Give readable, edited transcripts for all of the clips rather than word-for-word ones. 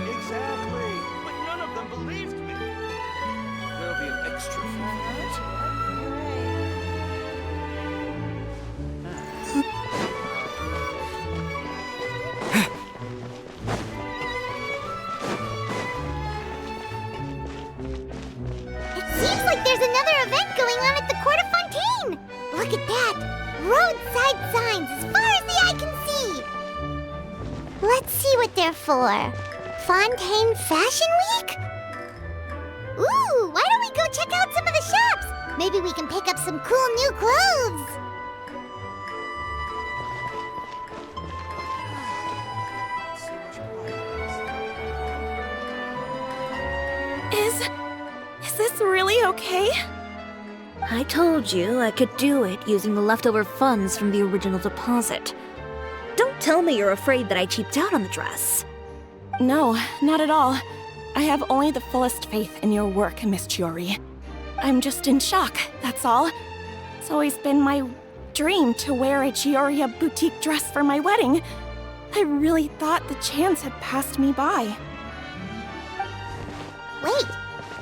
Exactly, but none of them believed me. There'll be an extra fee for that. It seems like there's another event going on at the Court of Fontaine! Look at that! Roadside signs as far as the eye can see! Let's see what they're for. Fontaine Fashion Week? Ooh, why don't we go check out some of the shops? Maybe we can pick up some cool new clothes! Is this really okay? I told you I could do it using the leftover funds from the original deposit. Don't tell me you're afraid that I cheaped out on the dress. No, not at all. I have only the fullest faith in your work, Miss Chiori. I'm just in shock, that's all. It's always been my dream to wear a Chiori boutique dress for my wedding. I really thought the chance had passed me by. Wait,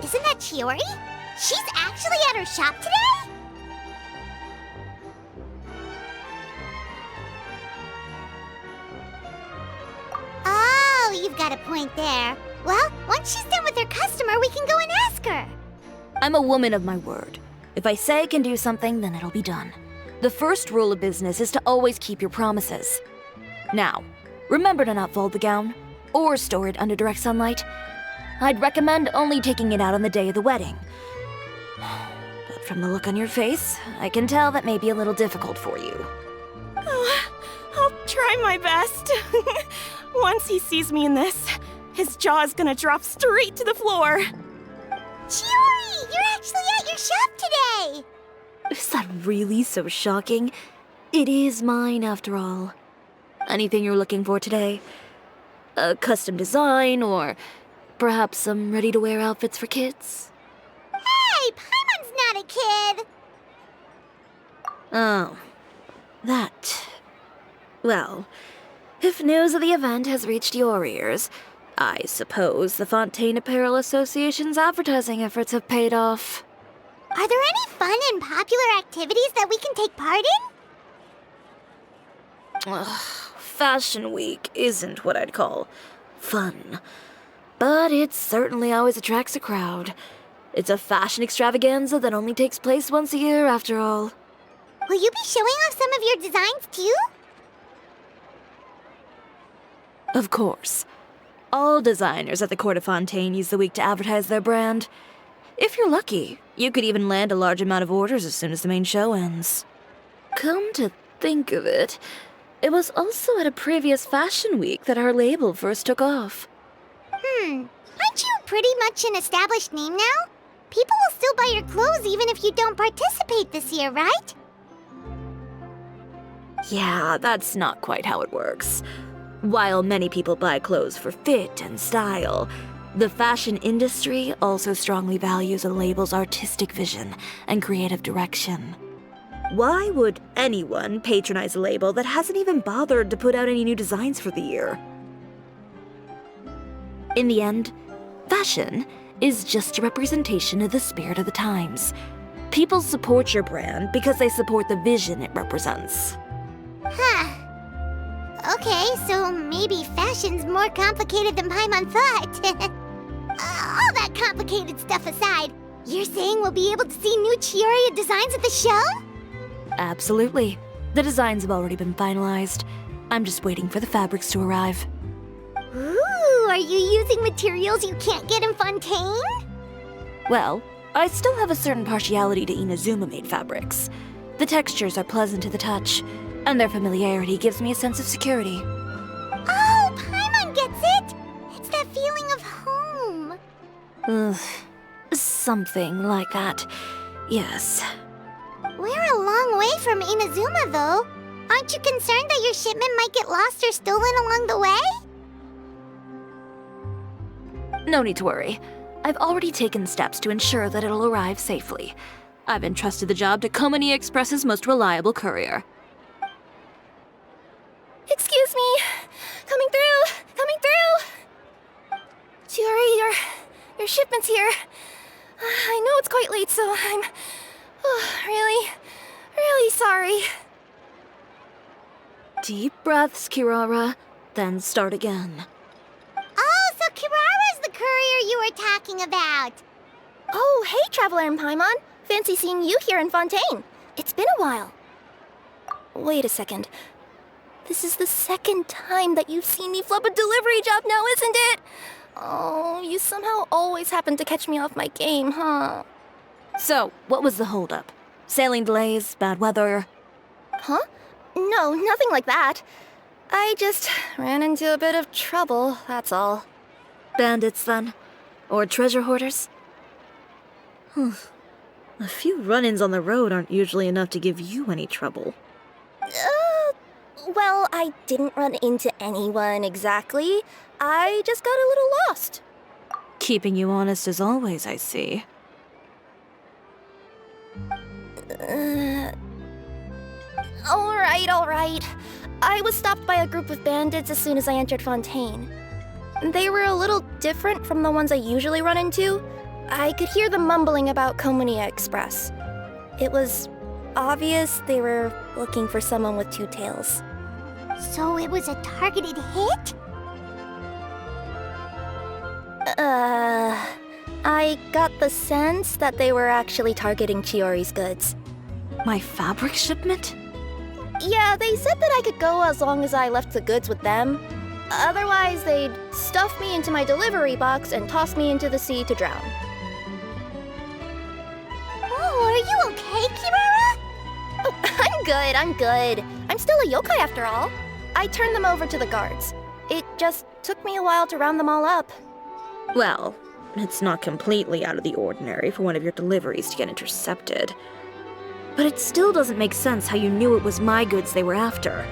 isn't that Chiori? She's actually at her shop today? Oh, you've got a point there. Well, once she's done with her customer, we can go and ask her. I'm a woman of my word. If I say I can do something, then it'll be done. The first rule of business is to always keep your promises. Now, remember to not fold the gown, or store it under direct sunlight. I'd recommend only taking it out on the day of the wedding. But from the look on your face, I can tell that may be a little difficult for you. Oh, I'll try my best. Once he sees me in this, his jaw is gonna drop straight to the floor. Chiori, you're actually at your shop today! Is that really so shocking? It is mine, after all. Anything you're looking for today? A custom design, or perhaps some ready-to-wear outfits for kids? Hey, Paimon's not a kid! Oh, that. Well, if news of the event has reached your ears, I suppose the Fontaine Apparel Association's advertising efforts have paid off. Are there any fun and popular activities that we can take part in? Ugh, Fashion Week isn't what I'd call fun. But it certainly always attracts a crowd. It's a fashion extravaganza that only takes place once a year, after all. Will you be showing off some of your designs, too? Of course. All designers at the Court of Fontaine use the week to advertise their brand. If you're lucky, you could even land a large amount of orders as soon as the main show ends. Come to think of it, it was also at a previous fashion week that our label first took off. Aren't you pretty much an established name now? People will still buy your clothes even if you don't participate this year, right? Yeah, that's not quite how it works. While many people buy clothes for fit and style, the fashion industry also strongly values a label's artistic vision and creative direction. Why would anyone patronize a label that hasn't even bothered to put out any new designs for the year? In the end, fashion is just a representation of the spirit of the times. People support your brand because they support the vision it represents. Huh. Okay, so maybe fashion's more complicated than Paimon thought. All that complicated stuff aside, you're saying we'll be able to see new Chiori designs at the show? Absolutely. The designs have already been finalized. I'm just waiting for the fabrics to arrive. Ooh, are you using materials you can't get in Fontaine? Well, I still have a certain partiality to Inazuma-made fabrics. The textures are pleasant to the touch, and their familiarity gives me a sense of security. Ugh. Something like that. Yes. We're a long way from Inazuma, though. Aren't you concerned that your shipment might get lost or stolen along the way? No need to worry. I've already taken steps to ensure that it'll arrive safely. I've entrusted the job to Komani Express's most reliable courier. Excuse me! Coming through! Coming through! Chiori, your shipment's here. I know it's quite late, so I'm really, really sorry. Deep breaths, Kirara, then start again. Oh, so Kirara's the courier you were talking about. Oh, hey, Traveler and Paimon. Fancy seeing you here in Fontaine. It's been a while. Wait a second. This is the second time that you've seen me flub a delivery job now, isn't it? Oh, you somehow always happen to catch me off my game, huh? So, what was the holdup? Sailing delays, bad weather? Huh? No, nothing like that. I just ran into a bit of trouble, that's all. Bandits, then? Or treasure hoarders? A few run-ins on the road aren't usually enough to give you any trouble. Well, I didn't run into anyone exactly. I just got a little lost. Keeping you honest as always, I see. All right. I was stopped by a group of bandits as soon as I entered Fontaine. They were a little different from the ones I usually run into. I could hear them mumbling about Komani Express. It was obvious they were looking for someone with two tails. So it was a targeted hit? I got the sense that they were actually targeting Chiori's goods. My fabric shipment? Yeah, they said that I could go as long as I left the goods with them. Otherwise, they'd stuff me into my delivery box and toss me into the sea to drown. Oh, are you okay, Kirara? Oh, I'm good. I'm still a yokai after all. I turned them over to the guards. It just took me a while to round them all up. Well, it's not completely out of the ordinary for one of your deliveries to get intercepted. But it still doesn't make sense how you knew it was my goods they were after.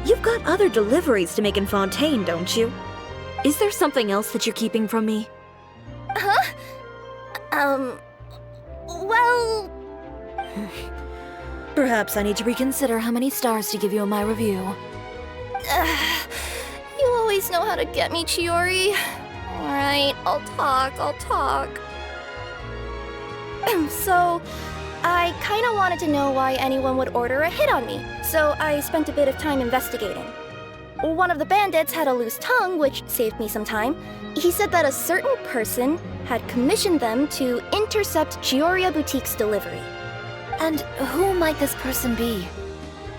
You've got other deliveries to make in Fontaine, don't you? Is there something else that you're keeping from me? Huh? Well... Perhaps I need to reconsider how many stars to give you in my review. You always know how to get me, Chiori. Alright, I'll talk. So, I kinda wanted to know why anyone would order a hit on me, so I spent a bit of time investigating. One of the bandits had a loose tongue, which saved me some time. He said that a certain person had commissioned them to intercept Chiori Boutique's delivery. And who might this person be?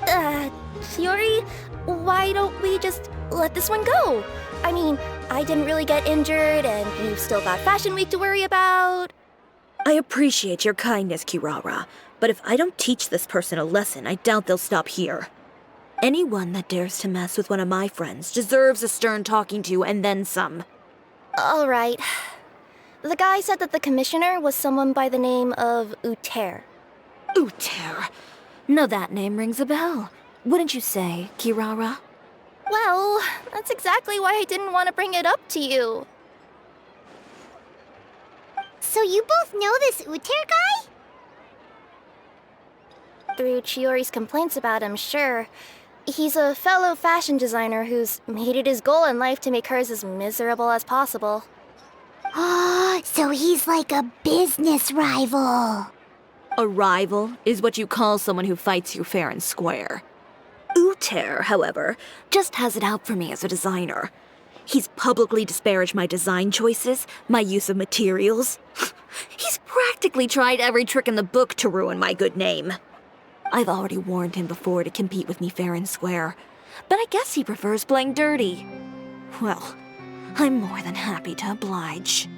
Chiori, why don't we just let this one go? I mean, I didn't really get injured, and you've still got Fashion Week to worry about. I appreciate your kindness, Kirara, but if I don't teach this person a lesson, I doubt they'll stop here. Anyone that dares to mess with one of my friends deserves a stern talking to and then some. All right. The guy said that the commissioner was someone by the name of Uter. Uter. Now that name rings a bell. Wouldn't you say, Kirara? Well, that's exactly why I didn't want to bring it up to you. So you both know this Uter guy? Through Chiori's complaints about him, sure. He's a fellow fashion designer who's made it his goal in life to make hers as miserable as possible. Oh, so he's like a business rival. A rival is what you call someone who fights you fair and square. Uter, however, just has it out for me as a designer. He's publicly disparaged my design choices, my use of materials. He's practically tried every trick in the book to ruin my good name. I've already warned him before to compete with me fair and square, but I guess he prefers playing dirty. Well, I'm more than happy to oblige.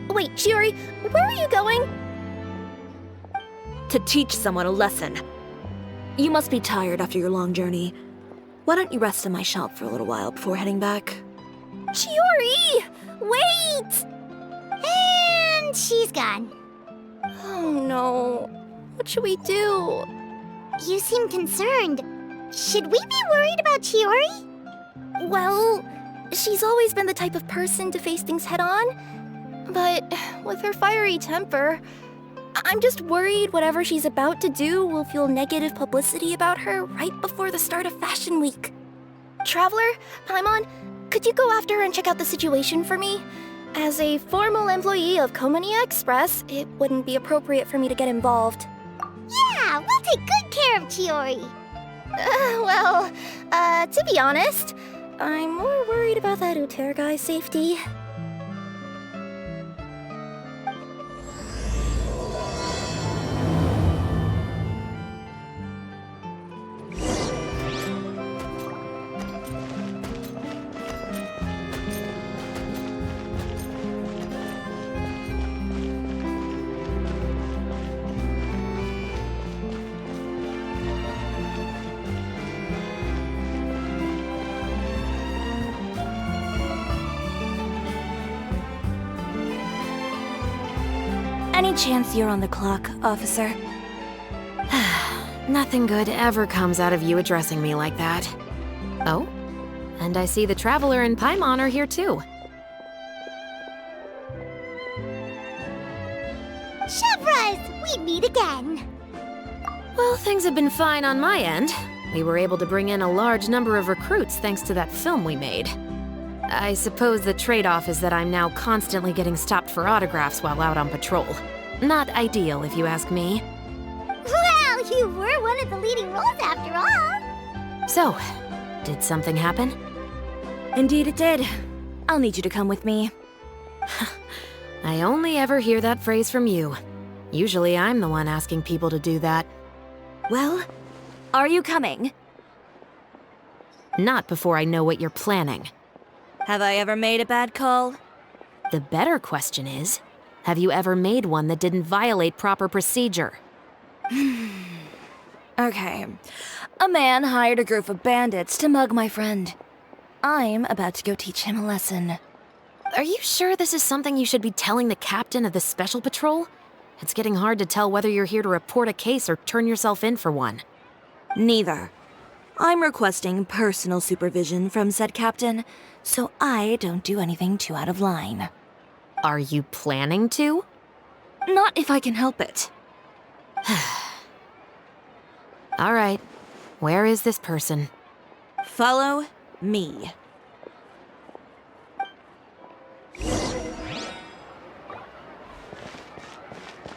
Wait, Chiori, where are you going? To teach someone a lesson. You must be tired after your long journey. Why don't you rest in my shop for a little while before heading back? Chiori! Wait! And she's gone. Oh no. What should we do? You seem concerned. Should we be worried about Chiori? Well, she's always been the type of person to face things head on. But with her fiery temper, I'm just worried whatever she's about to do will fuel negative publicity about her right before the start of Fashion Week. Traveler, Paimon, could you go after her and check out the situation for me? As a formal employee of Komonia Express, it wouldn't be appropriate for me to get involved. Yeah, we'll take good care of Chiori. To be honest, I'm more worried about that Uter guy's safety. Any chance you're on the clock, officer? Nothing good ever comes out of you addressing me like that. Oh, and I see the Traveler and Paimon are here too. Chevras, we meet again. Well, things have been fine on my end. We were able to bring in a large number of recruits thanks to that film we made. I suppose the trade-off is that I'm now constantly getting stopped for autographs while out on patrol. Not ideal, if you ask me. Well, you were one of the leading roles after all. So, did something happen? Indeed it did. I'll need you to come with me. I only ever hear that phrase from you. Usually I'm the one asking people to do that. Well, are you coming? Not before I know what you're planning. Have I ever made a bad call? The better question is, have you ever made one that didn't violate proper procedure? Okay. A man hired a group of bandits to mug my friend. I'm about to go teach him a lesson. Are you sure this is something you should be telling the captain of the Special Patrol? It's getting hard to tell whether you're here to report a case or turn yourself in for one. Neither. I'm requesting personal supervision from said captain, so I don't do anything too out of line. Are you planning to? Not if I can help it. All right. Where is this person? Follow me.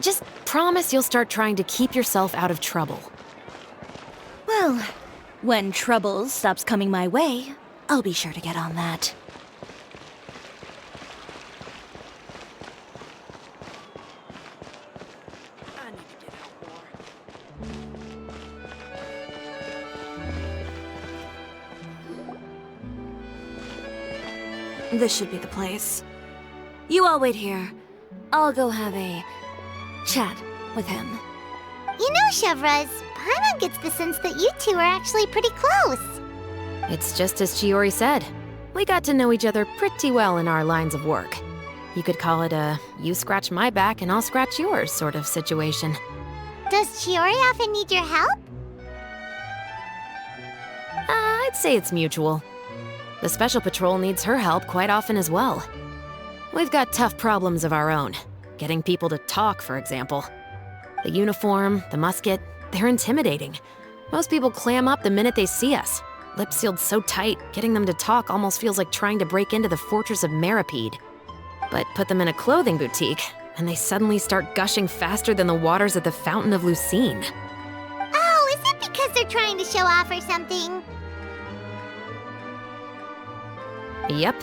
Just promise you'll start trying to keep yourself out of trouble. Well, when trouble stops coming my way, I'll be sure to get on that. I need to get out more. This should be the place. You all wait here. I'll go have a chat with him. You know, Chevras, Paimon gets the sense that you two are actually pretty close. It's just as Chiori said. We got to know each other pretty well in our lines of work. You could call it a you scratch my back and I'll scratch yours sort of situation. Does Chiori often need your help? I'd say it's mutual. The Special Patrol needs her help quite often as well. We've got tough problems of our own. Getting people to talk, for example. The uniform, the musket, they're intimidating. Most people clam up the minute they see us. Lips sealed so tight, getting them to talk almost feels like trying to break into the fortress of Meripede. But put them in a clothing boutique, and they suddenly start gushing faster than the waters at the Fountain of Lucine. Oh, is it because they're trying to show off or something? Yep.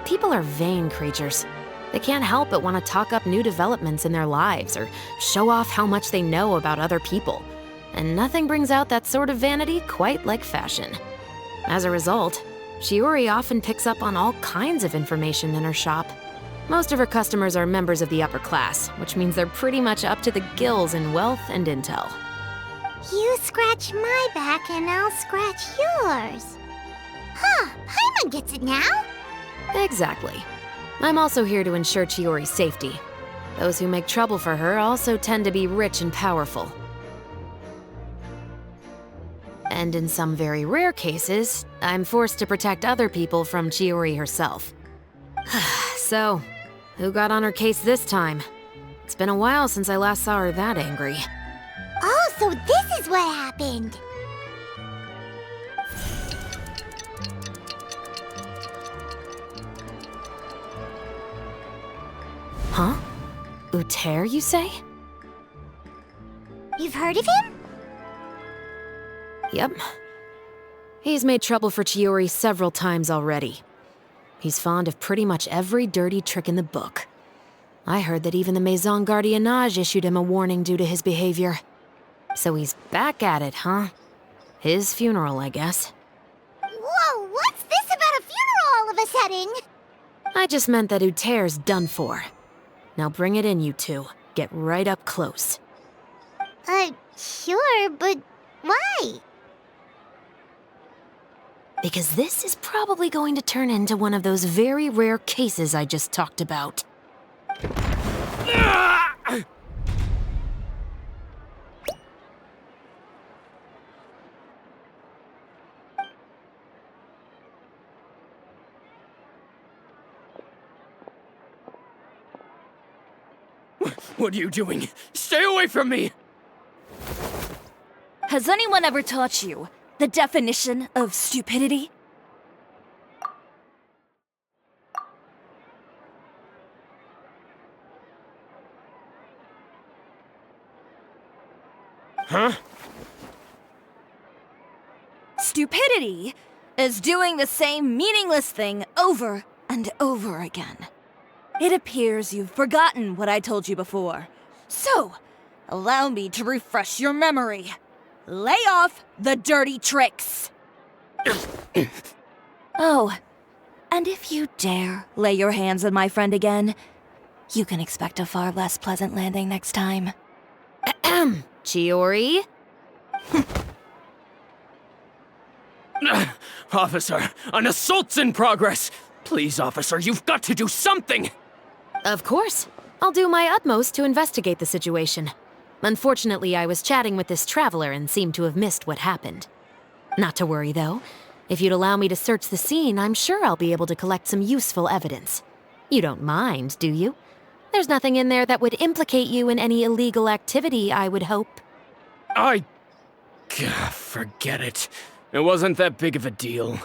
People are vain creatures. They can't help but want to talk up new developments in their lives or show off how much they know about other people. And nothing brings out that sort of vanity quite like fashion. As a result, Chiori often picks up on all kinds of information in her shop. Most of her customers are members of the upper class, which means they're pretty much up to the gills in wealth and intel. You scratch my back and I'll scratch yours. Huh, Paimon gets it now. Exactly. I'm also here to ensure Chiori's safety. Those who make trouble for her also tend to be rich and powerful. And in some very rare cases, I'm forced to protect other people from Chiori herself. So, who got on her case this time? It's been a while since I last saw her that angry. Oh, so this is what happened. Huh? Uter, you say? You've heard of him? Yep. He's made trouble for Chiori several times already. He's fond of pretty much every dirty trick in the book. I heard that even the Maison Gardiennage issued him a warning due to his behavior. So he's back at it, huh? His funeral, I guess. Whoa, what's this about a funeral all of a sudden? I just meant that Uter's done for. Now bring it in, you two. Get right up close. Sure, but why? Because this is probably going to turn into one of those very rare cases I just talked about. What are you doing? Stay away from me! Has anyone ever taught you the definition of stupidity? Huh? Stupidity is doing the same meaningless thing over and over again. It appears you've forgotten what I told you before. So, allow me to refresh your memory. Lay off the dirty tricks. Oh, and if you dare lay your hands on my friend again, you can expect a far less pleasant landing next time. Ahem. Chiori? Officer, an assault's in progress! Please, officer, you've got to do something! Of course. I'll do my utmost to investigate the situation. Unfortunately, I was chatting with this traveler and seemed to have missed what happened. Not to worry, though. If you'd allow me to search the scene, I'm sure I'll be able to collect some useful evidence. You don't mind, do you? There's nothing in there that would implicate you in any illegal activity, I would hope. Forget it. It wasn't that big of a deal.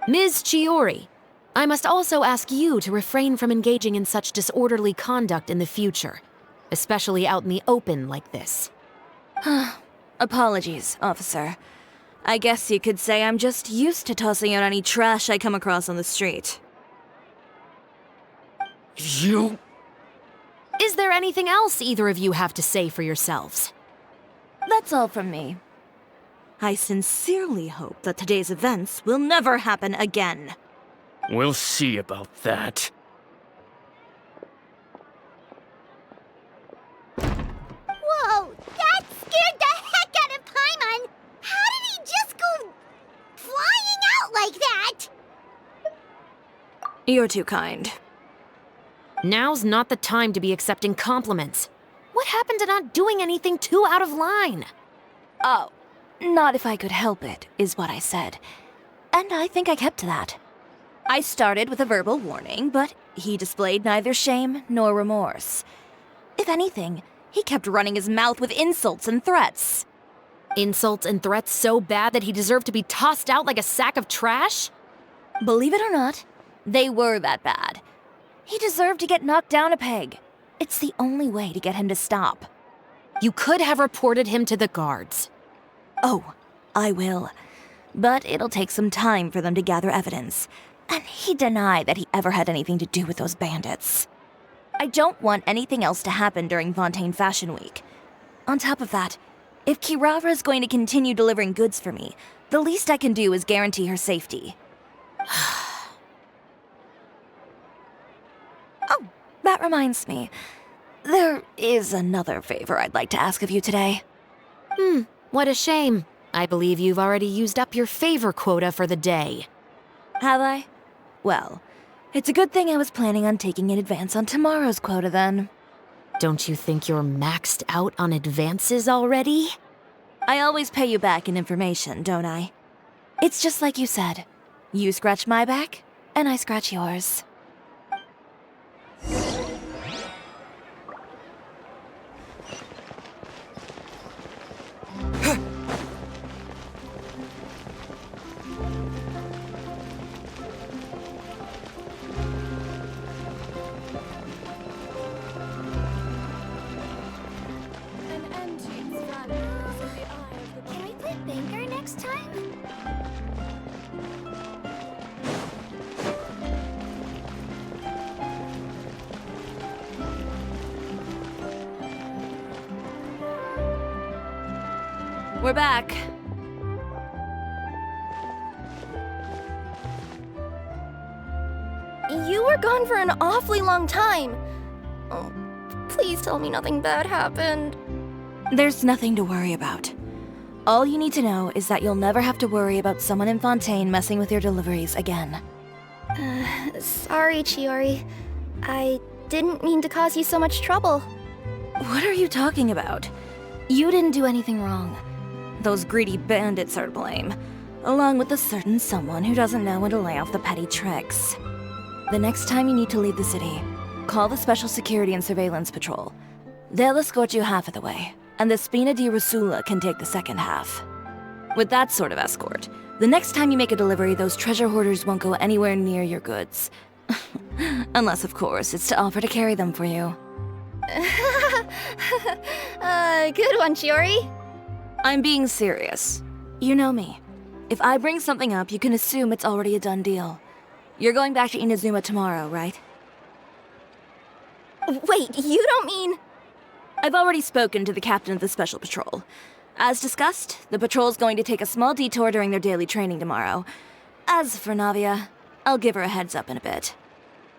Ms. Chiori, I must also ask you to refrain from engaging in such disorderly conduct in the future, especially out in the open like this. Apologies, officer. I guess you could say I'm just used to tossing out any trash I come across on the street. You... Is there anything else either of you have to say for yourselves? That's all from me. I sincerely hope that today's events will never happen again. We'll see about that. Whoa, that scared the heck out of Paimon! How did he just go flying out like that? You're too kind. Now's not the time to be accepting compliments. What happened to not doing anything too out of line? Oh, not if I could help it, is what I said. And I think I kept to that. I started with a verbal warning, but he displayed neither shame nor remorse. If anything, he kept running his mouth with insults and threats. Insults and threats so bad that he deserved to be tossed out like a sack of trash? Believe it or not, they were that bad. He deserved to get knocked down a peg. It's the only way to get him to stop. You could have reported him to the guards. Oh, I will. But it'll take some time for them to gather evidence. And he denied that he ever had anything to do with those bandits. I don't want anything else to happen during Fontaine Fashion Week. On top of that, if Kirara is going to continue delivering goods for me, the least I can do is guarantee her safety. Oh, that reminds me. There is another favor I'd like to ask of you today. What a shame. I believe you've already used up your favor quota for the day. Have I? Well, It's a good thing I was planning on taking an advance on tomorrow's quota then. Don't you think you're maxed out on advances already? I always pay you back in information, don't I? It's just like you said. You scratch my back, and I scratch yours. Can we play Banker next time? We're back. You were gone for an awfully long time. Oh, please tell me nothing bad happened. There's nothing to worry about. All you need to know is that you'll never have to worry about someone in Fontaine messing with your deliveries again. Sorry, Chiori. I didn't mean to cause you so much trouble. What are you talking about? You didn't do anything wrong. Those greedy bandits are to blame, along with a certain someone who doesn't know when to lay off the petty tricks. The next time you need to leave the city, call the Special Security and Surveillance Patrol. They'll escort you half of the way, and the Spina di Rusula can take the second half. With that sort of escort, the next time you make a delivery, those treasure hoarders won't go anywhere near your goods. Unless, of course, it's to offer to carry them for you. Good one, Chiori. I'm being serious. You know me. If I bring something up, you can assume it's already a done deal. You're going back to Inazuma tomorrow, right? Wait, you don't mean... I've already spoken to the captain of the Special Patrol. As discussed, the patrol's going to take a small detour during their daily training tomorrow. As for Navia, I'll give her a heads up in a bit.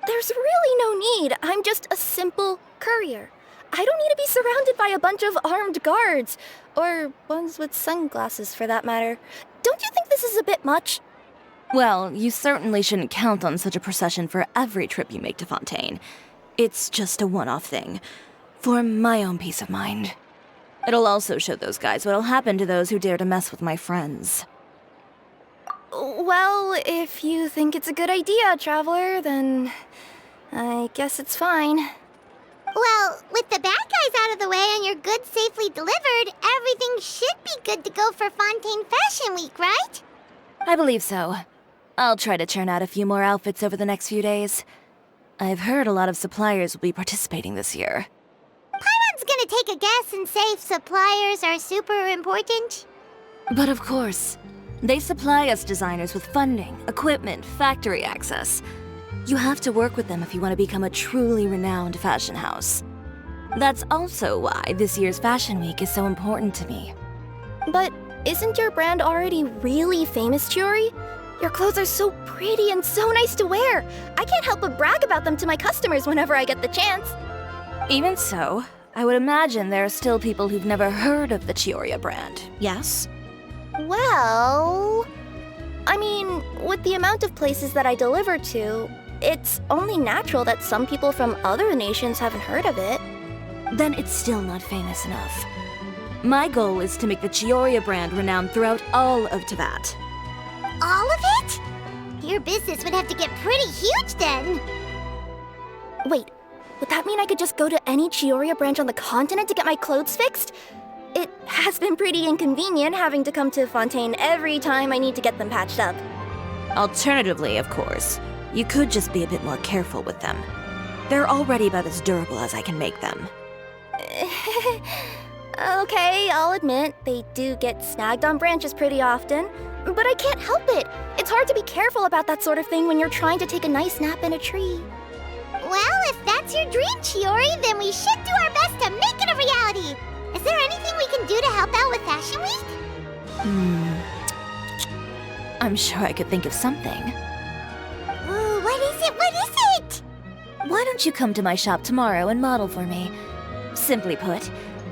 There's really no need. I'm just a simple courier. I don't need to be surrounded by a bunch of armed guards. Or ones with sunglasses, for that matter. Don't you think this is a bit much? Well, you certainly shouldn't count on such a procession for every trip you make to Fontaine. It's just a one-off thing. For my own peace of mind. It'll also show those guys what'll happen to those who dare to mess with my friends. Well, if you think it's a good idea, Traveler, then I guess it's fine. Well, with the bad guys out of the way and your goods safely delivered, everything should be good to go for Fontaine Fashion Week, right? I believe so. I'll try to churn out a few more outfits over the next few days. I've heard a lot of suppliers will be participating this year. Paimon's gonna take a guess and say suppliers are super important. But of course, they supply us designers with funding, equipment, factory access. You have to work with them if you want to become a truly renowned fashion house. That's also why this year's Fashion Week is so important to me. But isn't your brand already really famous, Chiori? Your clothes are so pretty and so nice to wear. I can't help but brag about them to my customers whenever I get the chance. Even so, I would imagine there are still people who've never heard of the Chiori brand, yes? Well... I mean, with the amount of places that I deliver to, it's only natural that some people from other nations haven't heard of it. Then it's still not famous enough. My goal is to make the Chiori brand renowned throughout all of Teyvat. all of it? Your business would have to get pretty huge then. Wait, would that mean I could just go to any Chiori branch on the continent to get my clothes fixed? It has been pretty inconvenient having to come to Fontaine every time I need to get them patched up. Alternatively, of course, you could just be a bit more careful with them. They're already about as durable as I can make them. Okay, I'll admit, they do get snagged on branches pretty often, but I can't help it. It's hard to be careful about that sort of thing when you're trying to take a nice nap in a tree. Well, if that's your dream, Chiori, then we should do our best to make it a reality. Is there anything we can do to help out with Fashion Week? I'm sure I could think of something. Ooh, what is it? What is it? Why don't you come to my shop tomorrow and model for me? Simply put,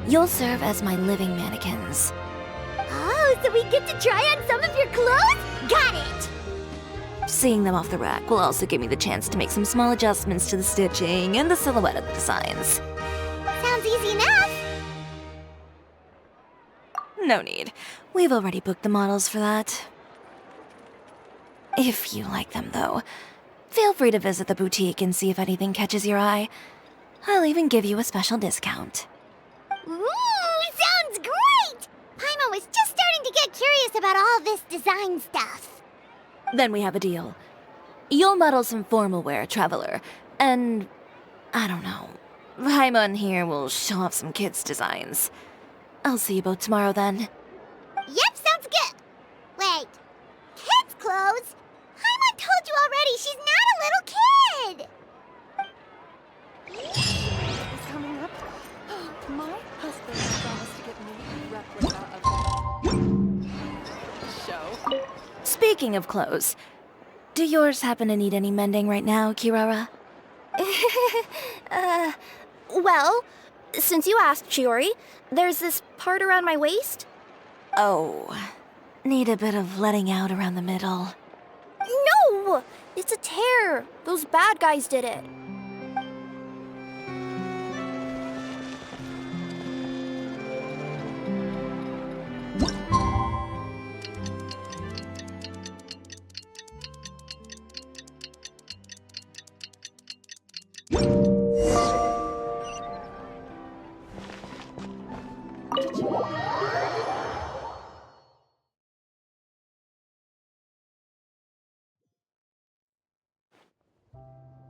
you'll serve as my living mannequins. Oh, so we get to try on some of your clothes? Got it! Seeing them off the rack will also give me the chance to make some small adjustments to the stitching and the silhouette of the designs. Sounds easy enough. No need. We've already booked the models for that. If you like them, though, feel free to visit the boutique and see if anything catches your eye. I'll even give you a special discount. Ooh, sounds great! Paimon was just starting to get curious about all this design stuff. Then we have a deal. You'll model some formal wear, Traveler, and I don't know. Paimon here will show off some kids' designs. I'll see you both tomorrow then. Yep, sounds good. Wait, kids' clothes? Paimon told you already she's not a little kid. Is coming up. My husband promised to get me a replica of the show. Speaking of clothes, do yours happen to need any mending right now, Kirara? Well, since you asked, Chiori, there's this part around my waist. Oh, need a bit of letting out around the middle. No! It's a tear. Those bad guys did it.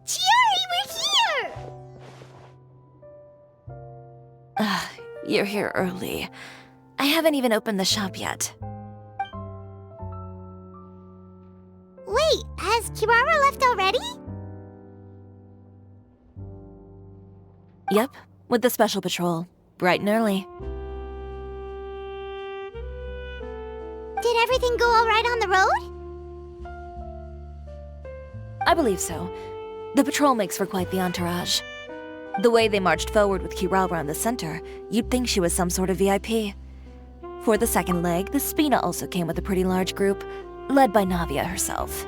Chiori, we're here! You're here early. I haven't even opened the shop yet. Wait, has Kirara left already? Yep, with the special patrol. Bright and early. Did everything go all right on the road? I believe so. The patrol makes for quite the entourage. The way they marched forward with Kirara in the center, you'd think she was some sort of VIP. For the second leg, the Spina also came with a pretty large group, led by Navia herself.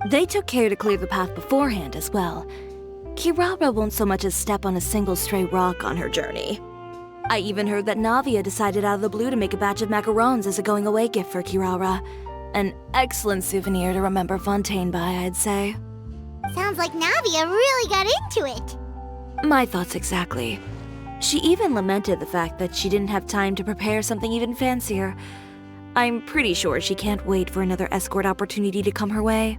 They took care to clear the path beforehand as well. Kirara won't so much as step on a single stray rock on her journey. I even heard that Navia decided out of the blue to make a batch of macarons as a going-away gift for Kirara. An excellent souvenir to remember Fontaine by, I'd say. Sounds like Navia really got into it. My thoughts exactly. She even lamented the fact that she didn't have time to prepare something even fancier. I'm pretty sure she can't wait for another escort opportunity to come her way.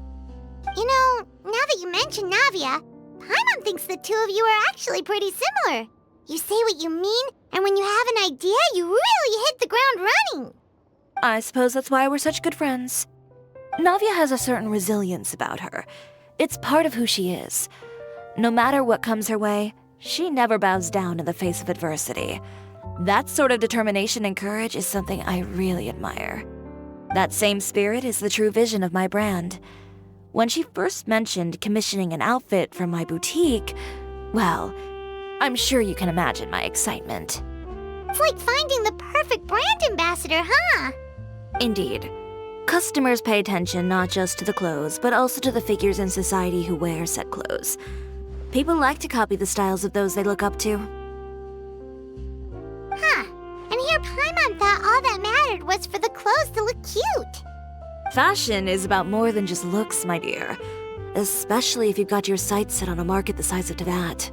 You know, now that you mention Navia, Paimon thinks the two of you are actually pretty similar. You say what you mean, and when you have an idea, you really hit the ground running. I suppose that's why we're such good friends. Navia has a certain resilience about her. It's part of who she is. No matter what comes her way, she never bows down in the face of adversity. That sort of determination and courage is something I really admire. That same spirit is the true vision of my brand. When she first mentioned commissioning an outfit from my boutique, well, I'm sure you can imagine my excitement. It's like finding the perfect brand ambassador, huh? Indeed. Customers pay attention not just to the clothes, but also to the figures in society who wear said clothes. People like to copy the styles of those they look up to. Huh. And here Paimon thought all that mattered was for the clothes to look cute. Fashion is about more than just looks, my dear. Especially if you've got your sights set on a market the size of Teyvat.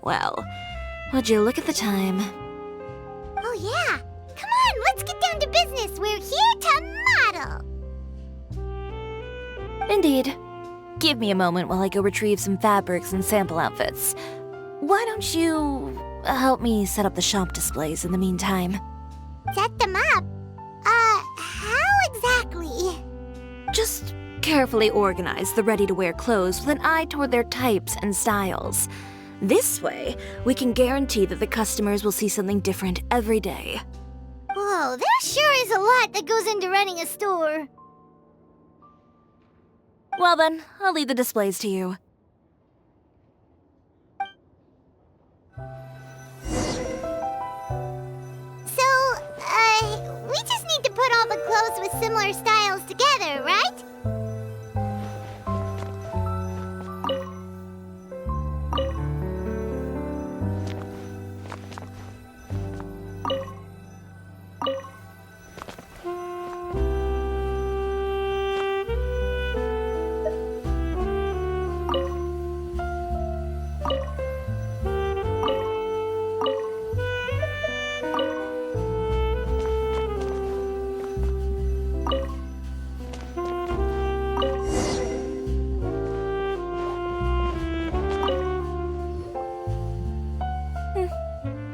Well, would you look at the time? Oh yeah. Come on, let's get down to business. We're here to model. Indeed. Give me a moment while I go retrieve some fabrics and sample outfits. Why don't you help me set up the shop displays in the meantime? Set them up? How exactly? Just carefully organize the ready-to-wear clothes with an eye toward their types and styles. This way, we can guarantee that the customers will see something different every day. Whoa, there sure is a lot that goes into running a store. Well then, I'll leave the displays to you. So, we just need to put all the clothes with similar styles together, right?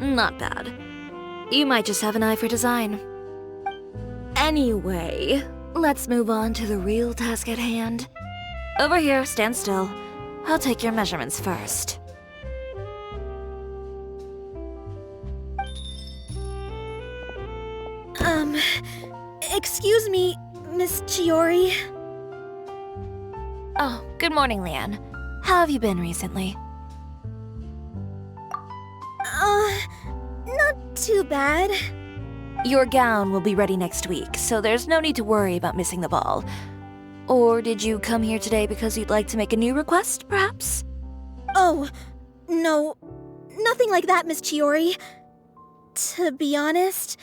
Not bad. You might just have an eye for design. Anyway, let's move on to the real task at hand. Over here, stand still. I'll take your measurements first. Excuse me, Miss Chiori. Oh, good morning, Leanne. How have you been recently? Not too bad. Your gown will be ready next week, so there's no need to worry about missing the ball. Or did you come here today because you'd like to make a new request, perhaps? Oh, no. Nothing like that, Miss Chiori. To be honest,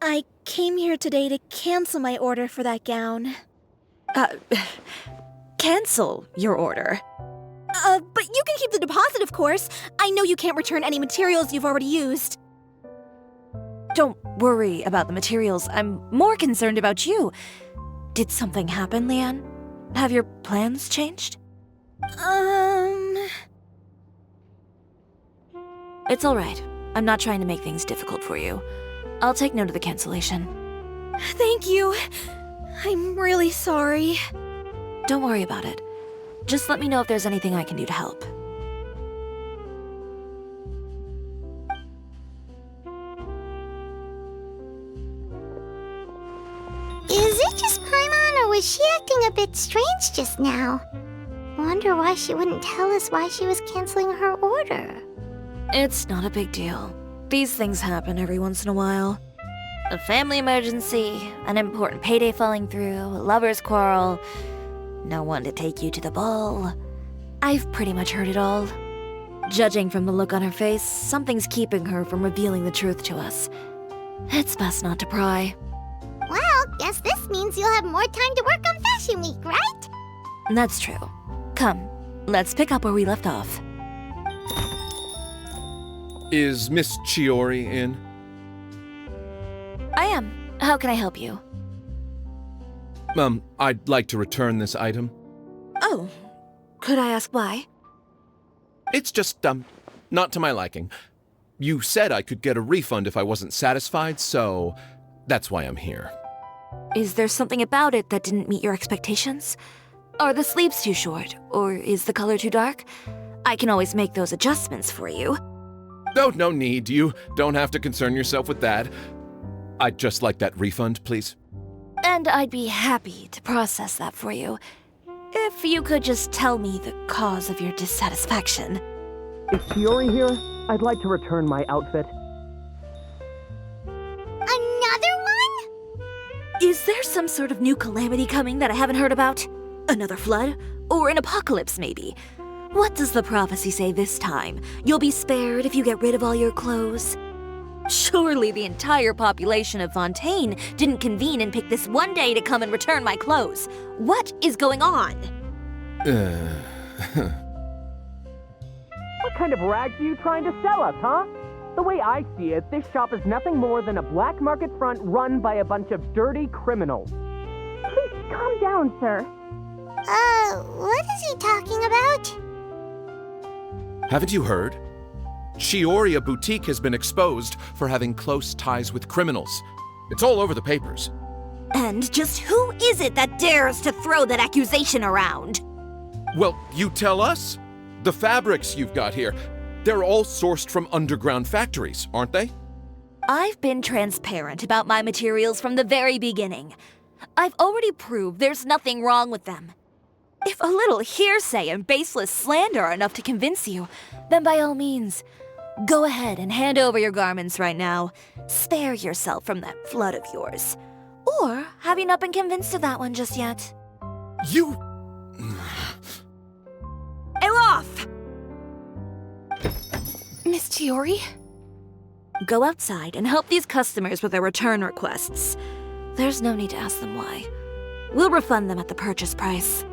I came here today to cancel my order for that gown. Cancel your order. But you can keep the deposit, of course. I know you can't return any materials you've already used. Don't worry about the materials. I'm more concerned about you. Did something happen, Leanne? Have your plans changed? It's all right. I'm not trying to make things difficult for you. I'll take note of the cancellation. Thank you. I'm really sorry. Don't worry about it. Just let me know if there's anything I can do to help. Is it just Paimon, or was she acting a bit strange just now? Wonder why she wouldn't tell us why she was canceling her order. It's not a big deal. These things happen every once in a while. A family emergency, an important payday falling through, a lover's quarrel, no one to take you to the ball. I've pretty much heard it all. Judging from the look on her face, something's keeping her from revealing the truth to us. It's best not to pry. Well, guess this means you'll have more time to work on Fashion Week, right? That's true. Come, let's pick up where we left off. Is Miss Chiori in? I am. How can I help you? I'd like to return this item. Oh, could I ask why? It's just, not to my liking. You said I could get a refund if I wasn't satisfied, so that's why I'm here. Is there something about it that didn't meet your expectations? Are the sleeves too short, or is the color too dark? I can always make those adjustments for you. No need. You don't have to concern yourself with that. I'd just like that refund, please. And I'd be happy to process that for you. If you could just tell me the cause of your dissatisfaction. Is Chiori here? I'd like to return my outfit. Another one? Is there some sort of new calamity coming that I haven't heard about? Another flood? Or an apocalypse, maybe? What does the prophecy say this time? You'll be spared if you get rid of all your clothes? Surely the entire population of Fontaine didn't convene and pick this one day to come and return my clothes. What is going on? What kind of rags are you trying to sell us, huh? The way I see it, this shop is nothing more than a black market front run by a bunch of dirty criminals. Please calm down, sir. What is he talking about? Haven't you heard? Chiori Boutique has been exposed for having close ties with criminals. It's all over the papers. And just who is it that dares to throw that accusation around? Well, you tell us. The fabrics you've got here, they're all sourced from underground factories, aren't they? I've been transparent about my materials from the very beginning. I've already proved there's nothing wrong with them. If a little hearsay and baseless slander are enough to convince you, then by all means, go ahead and hand over your garments right now. Spare yourself from that flood of yours. Or have you not been convinced of that one just yet? You... Elof! Miss Chiori? Go outside and help these customers with their return requests. There's no need to ask them why. We'll refund them at the purchase price.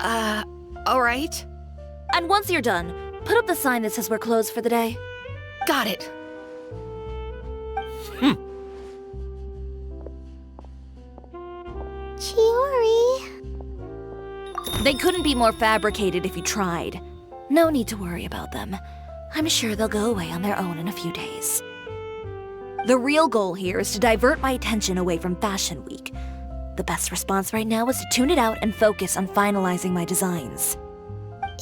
Alright. And once you're done, put up the sign that says we're closed for the day. Got it. Chiori. They couldn't be more fabricated if you tried. No need to worry about them. I'm sure they'll go away on their own in a few days. The real goal here is to divert my attention away from Fashion Week. The best response right now is to tune it out and focus on finalizing my designs.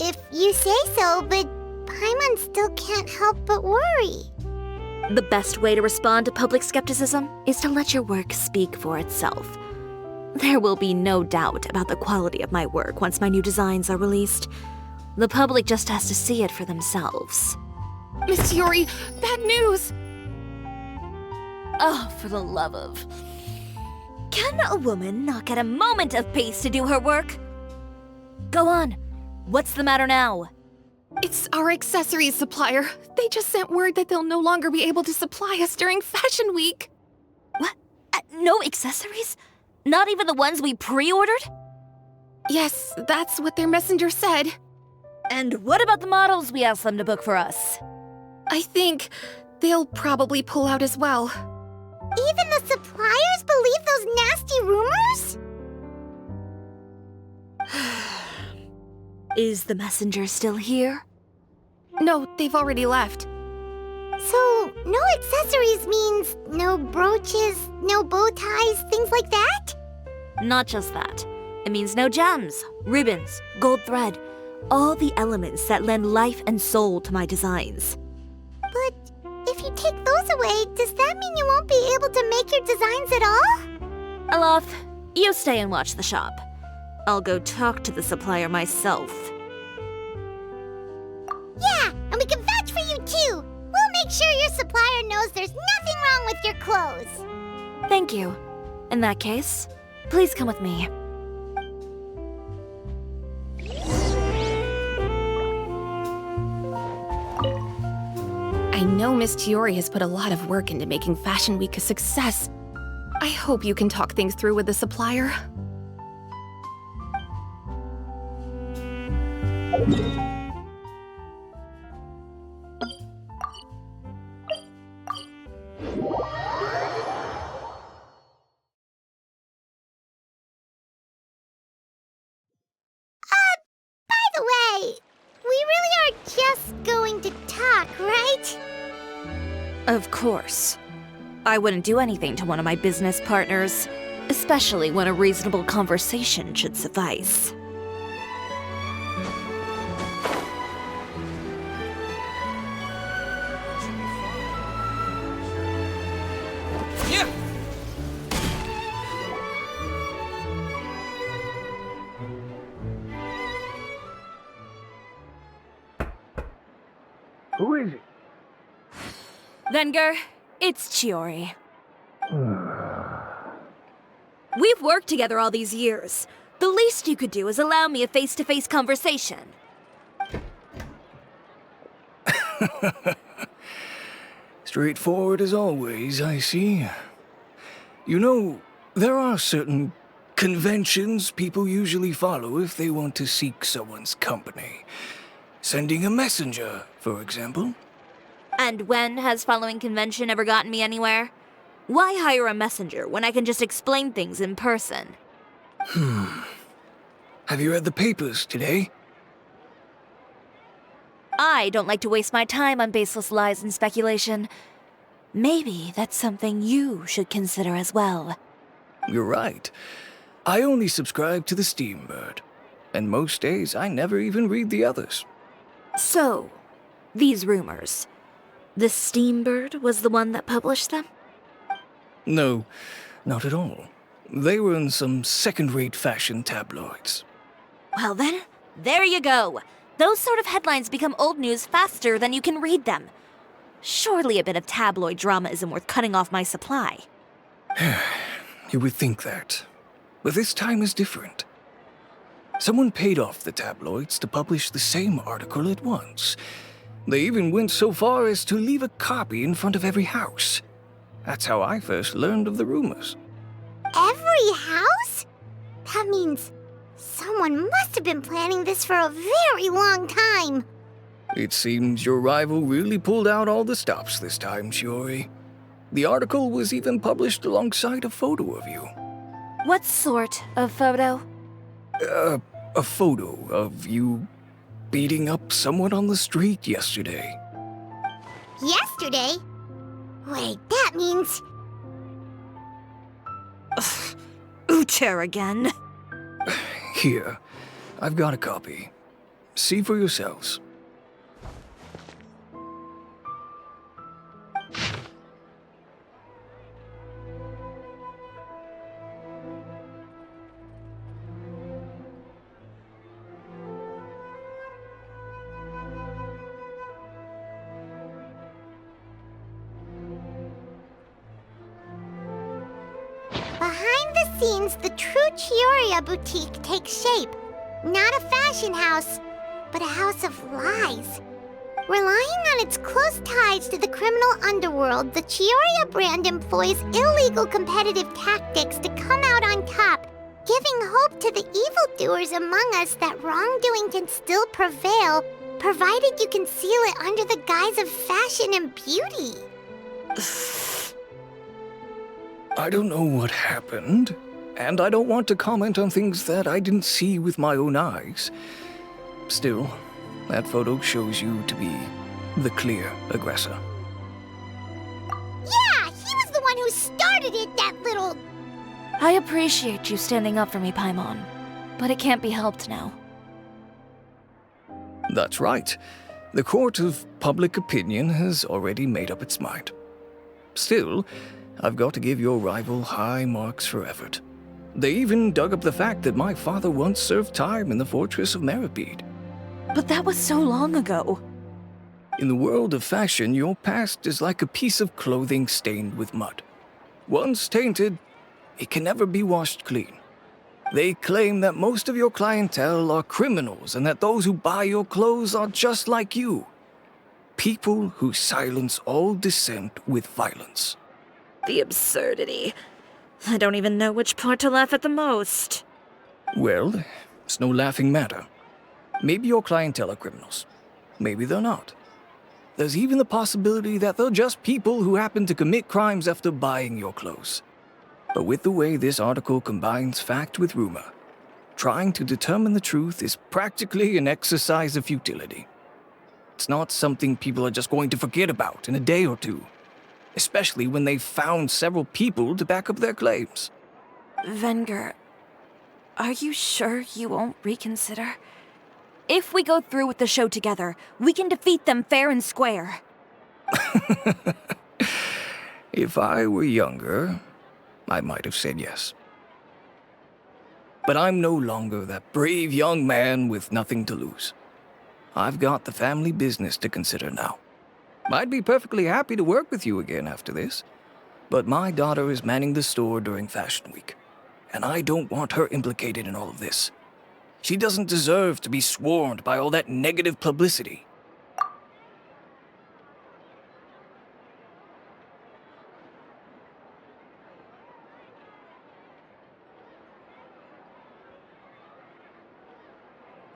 If you say so, but Paimon still can't help but worry. The best way to respond to public skepticism is to let your work speak for itself. There will be no doubt about the quality of my work once my new designs are released. The public just has to see it for themselves. Miss Chiori, bad news! Oh, for the love of... Can a woman not get a moment of peace to do her work? Go on. What's the matter now? It's our accessories supplier. They just sent word that they'll no longer be able to supply us during Fashion Week. What? No accessories? Not even the ones we pre-ordered? Yes, that's what their messenger said. And what about the models we asked them to book for us? I think they'll probably pull out as well. Even the suppliers believe those nasty rumors? Is the messenger still here? No, they've already left. So, no accessories means no brooches, no bow ties, things like that? Not just that. It means no gems, ribbons, gold thread, all the elements that lend life and soul to my designs. But if you take those away, does that mean you won't be able to make your designs at all? Elof, you stay and watch the shop. I'll go talk to the supplier myself. Yeah, and we can vouch for you too. We'll make sure your supplier knows there's nothing wrong with your clothes. Thank you. In that case, please come with me. I know Miss Chiori has put a lot of work into making Fashion Week a success. I hope you can talk things through with the supplier. By the way, we really are just going to talk, right? Of course. I wouldn't do anything to one of my business partners, especially when a reasonable conversation should suffice. Who is it? Venger, it's Chiori. We've worked together all these years. The least you could do is allow me a face-to-face conversation. Straightforward as always, I see. You know, there are certain conventions people usually follow if they want to seek someone's company. Sending a messenger, for example. And when has following convention ever gotten me anywhere? Why hire a messenger when I can just explain things in person? Have you read the papers today? I don't like to waste my time on baseless lies and speculation. Maybe that's something you should consider as well. You're right. I only subscribe to the Steambird. And most days, I never even read the others. So, these rumors. The Steambird was the one that published them? No, not at all. They were in some second-rate fashion tabloids. Well then, there you go. Those sort of headlines become old news faster than you can read them. Surely a bit of tabloid drama isn't worth cutting off my supply. You would think that. But this time is different. Someone paid off the tabloids to publish the same article at once. They even went so far as to leave a copy in front of every house. That's how I first learned of the rumors. Every house? That means someone must have been planning this for a very long time. It seems your rival really pulled out all the stops this time, Chiori. The article was even published alongside a photo of you. What sort of photo? A photo of you beating up someone on the street yesterday. Yesterday? Wait, that means... Ucher again. Here, I've got a copy. See for yourselves. Behind the scenes, the true Chiori boutique takes shape. Not a fashion house, but a house of lies. Relying on its close ties to the criminal underworld, the Chiori brand employs illegal competitive tactics to come out on top, giving hope to the evildoers among us that wrongdoing can still prevail, provided you conceal it under the guise of fashion and beauty. I don't know what happened, and I don't want to comment on things that I didn't see with my own eyes. Still, that photo shows you to be the clear aggressor. Yeah, he was the one who started it, that little... I appreciate you standing up for me, Paimon, but it can't be helped now. That's right. The court of public opinion has already made up its mind. Still, I've got to give your rival high marks for effort. They even dug up the fact that my father once served time in the fortress of Meripede. But that was so long ago. In the world of fashion, your past is like a piece of clothing stained with mud. Once tainted, it can never be washed clean. They claim that most of your clientele are criminals and that those who buy your clothes are just like you. People who silence all dissent with violence. The absurdity. I don't even know which part to laugh at the most. Well, it's no laughing matter. Maybe your clientele are criminals. Maybe they're not. There's even the possibility that they're just people who happen to commit crimes after buying your clothes. But with the way this article combines fact with rumor, trying to determine the truth is practically an exercise of futility. It's not something people are just going to forget about in a day or two, especially when they've found several people to back up their claims. Venger, are you sure you won't reconsider? If we go through with the show together, we can defeat them fair and square. If I were younger, I might have said yes. But I'm no longer that brave young man with nothing to lose. I've got the family business to consider now. I'd be perfectly happy to work with you again after this, but my daughter is manning the store during Fashion Week, and I don't want her implicated in all of this. She doesn't deserve to be swarmed by all that negative publicity.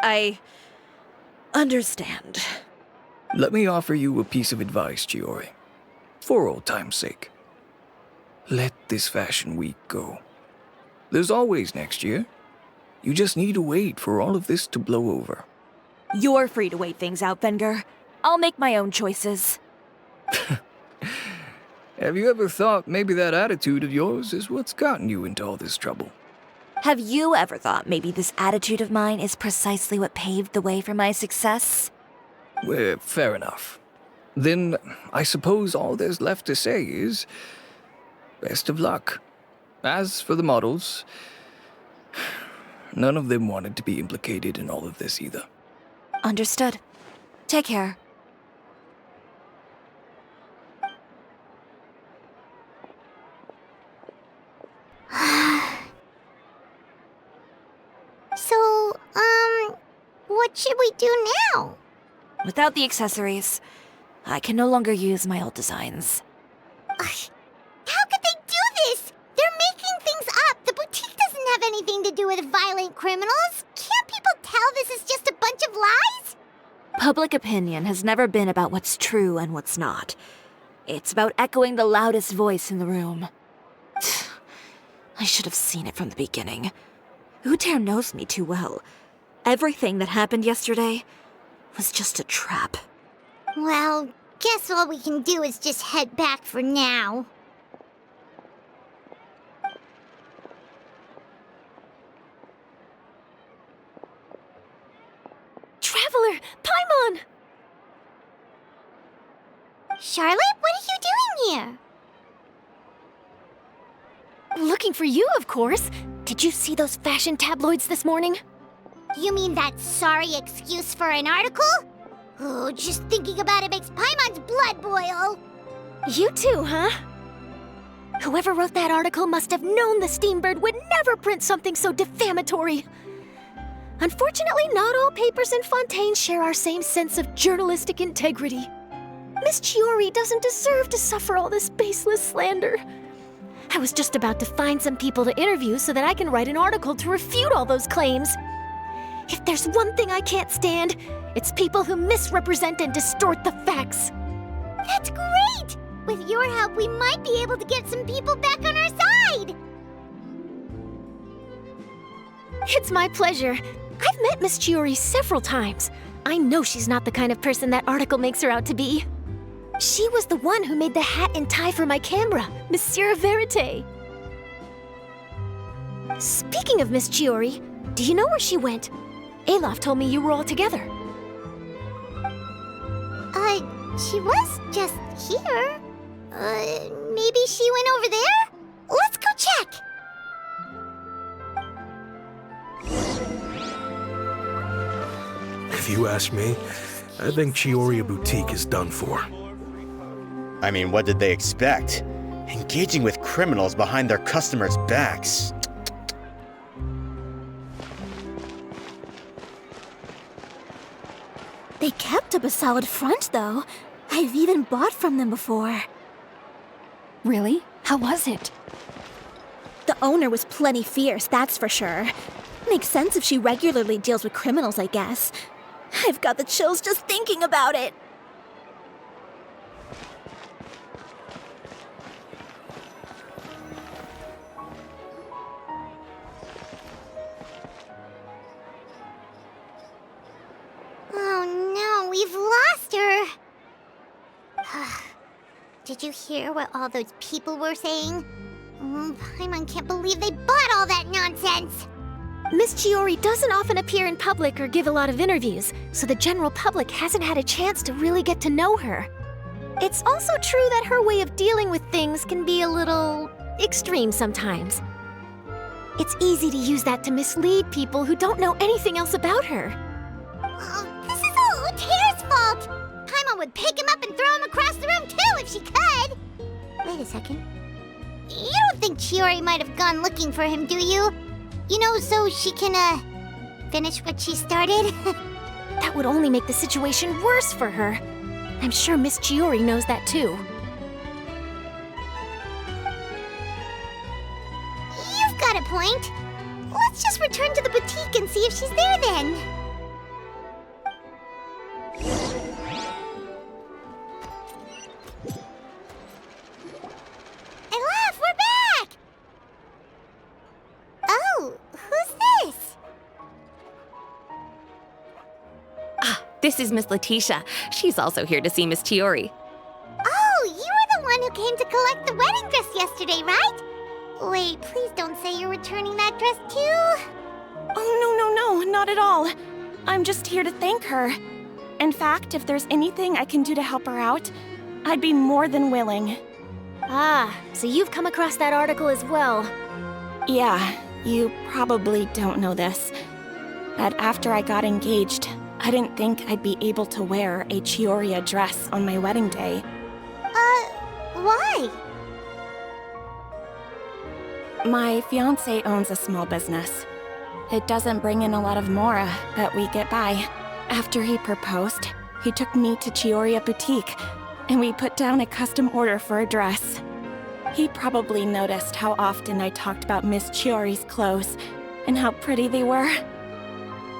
I understand. Let me offer you a piece of advice, Chiori. For old time's sake. Let this Fashion Week go. There's always next year. You just need to wait for all of this to blow over. You're free to wait things out, Venger. I'll make my own choices. Have you ever thought maybe that attitude of yours is what's gotten you into all this trouble? Have you ever thought maybe this attitude of mine is precisely what paved the way for my success? Well, fair enough. Then I suppose all there's left to say is... best of luck. As for the models... none of them wanted to be implicated in all of this either. Understood. Take care. So, what should we do now? Without the accessories, I can no longer use my old designs. How could they do this? They're making things up. The boutique doesn't have anything to do with violent criminals. Can't people tell this is just a bunch of lies? Public opinion has never been about what's true and what's not. It's about echoing the loudest voice in the room. I should have seen it from the beginning. Utair knows me too well. Everything that happened yesterday was just a trap. Well, guess all we can do is just head back for now. Traveler! Paimon! Charlotte, what are you doing here? Looking for you, of course. Did you see those fashion tabloids this morning? You mean that sorry excuse for an article? Oh, just thinking about it makes Paimon's blood boil. You too, huh? Whoever wrote that article must have known the Steambird would never print something so defamatory. Unfortunately, not all papers in Fontaine share our same sense of journalistic integrity. Miss Chiori doesn't deserve to suffer all this baseless slander. I was just about to find some people to interview so that I can write an article to refute all those claims. If there's one thing I can't stand, it's people who misrepresent and distort the facts. That's great! With your help, we might be able to get some people back on our side! It's my pleasure. I've met Miss Chiori several times. I know she's not the kind of person that article makes her out to be. She was the one who made the hat and tie for my camera, Monsieur Verite. Speaking of Miss Chiori, do you know where she went? Alof told me you were all together. She was just here. Maybe she went over there? Let's go check! If you ask me, I think Chiori Boutique is done for. I mean, what did they expect? Engaging with criminals behind their customers' backs. They kept up a solid front, though. I've even bought from them before. Really? How was it? The owner was plenty fierce, that's for sure. Makes sense if she regularly deals with criminals, I guess. I've got the chills just thinking about it. Oh no, we've lost her. Did you hear what all those people were saying? Paimon can't believe they bought all that nonsense. Miss Chiori doesn't often appear in public or give a lot of interviews, so the general public hasn't had a chance to really get to know her. It's also true that her way of dealing with things can be a little extreme sometimes. It's easy to use that to mislead people who don't know anything else about her. Oh, this is all Utair's fault! Paimon would pick him up and throw him across the room too if she could! Wait a second. You don't think Chiori might have gone looking for him, do you? You know, so she can, finish what she started? That would only make the situation worse for her. I'm sure Miss Chiori knows that too. You've got a point. Let's just return to the boutique and see if she's there then. Alof, we're back! Oh, who's this? This is Miss Letitia. She's also here to see Miss Chiori. Oh, you were the one who came to collect the wedding dress yesterday, right? Wait, please don't say you're returning that dress too. Oh, no, not at all. I'm just here to thank her. In fact, if there's anything I can do to help her out, I'd be more than willing. Ah, so you've come across that article as well. Yeah, You probably don't know this, but after I got engaged, I didn't think I'd be able to wear a Chiori dress on my wedding day. Why? My fiancé owns a small business. It doesn't bring in a lot of mora, but we get by. After he proposed, he took me to Chiori Boutique, and we put down a custom order for a dress. He probably noticed how often I talked about Miss Chiori's clothes, and how pretty they were.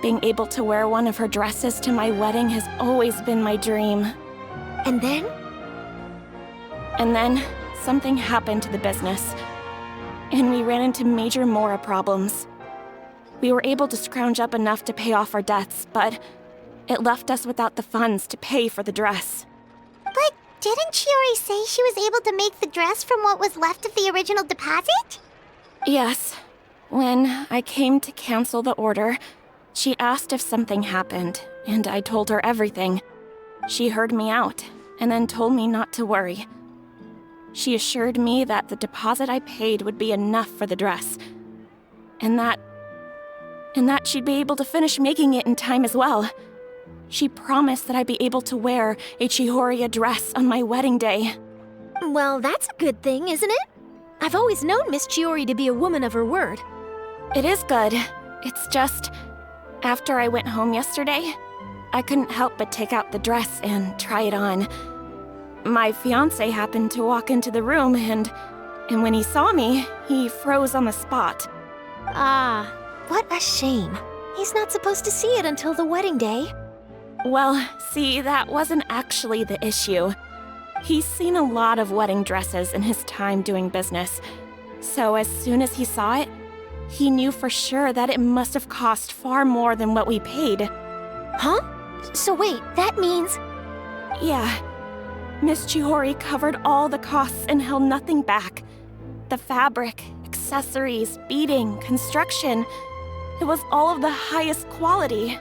Being able to wear one of her dresses to my wedding has always been my dream. And then? And then, something happened to the business, and we ran into major mora problems. We were able to scrounge up enough to pay off our debts, but it left us without the funds to pay for the dress. But didn't Chiori say she was able to make the dress from what was left of the original deposit? Yes. When I came to cancel the order, she asked if something happened, and I told her everything. She heard me out, and then told me not to worry. She assured me that the deposit I paid would be enough for the dress, and that she'd be able to finish making it in time as well. She promised that I'd be able to wear a Chiori dress on my wedding day. Well, that's a good thing, isn't it? I've always known Miss Chiori to be a woman of her word. It is good. It's just, after I went home yesterday, I couldn't help but take out the dress and try it on. My fiancé happened to walk into the room, and when he saw me, he froze on the spot. Ah, what a shame. He's not supposed to see it until the wedding day. Well, see, that wasn't actually the issue. He's seen a lot of wedding dresses in his time doing business, so as soon as he saw it, he knew for sure that it must have cost far more than what we paid. Huh? So wait, that means... Yeah. Miss Chiori covered all the costs and held nothing back. The fabric, accessories, beading, construction. It was all of the highest quality.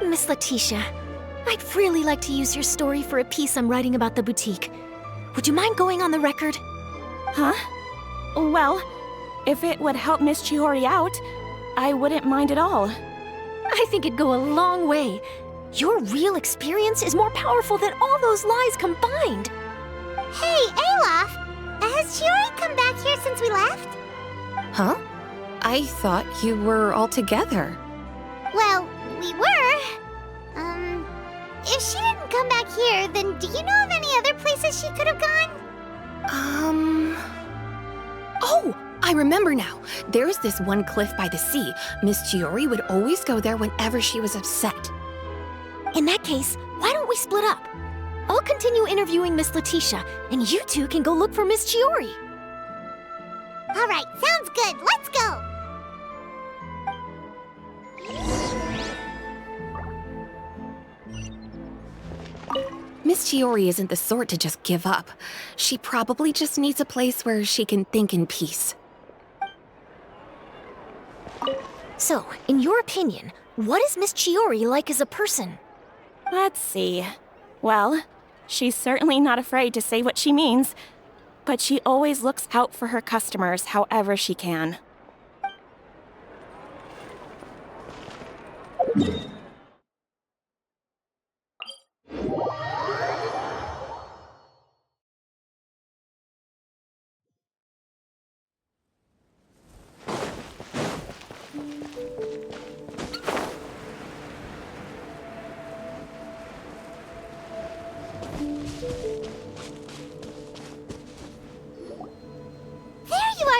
Miss Letitia, I'd really like to use your story for a piece I'm writing about the boutique. Would you mind going on the record? Huh? Well, if it would help Miss Chiori out, I wouldn't mind at all. I think it'd go a long way. Your real experience is more powerful than all those lies combined. Hey, Olaf! Has Chiori come back here since we left? Huh? I thought you were all together. Well, we were. If she didn't come back here, then do you know of any other places she could have gone? Oh, I remember now. There's this one cliff by the sea. Miss Chiori would always go there whenever she was upset. In that case, why don't we split up? I'll continue interviewing Miss Letitia, and you two can go look for Miss Chiori. All right, sounds good. Let's go. Miss Chiori isn't the sort to just give up. She probably just needs a place where she can think in peace. So, in your opinion, what is Miss Chiori like as a person? Let's see. Well, she's certainly not afraid to say what she means, but she always looks out for her customers however she can.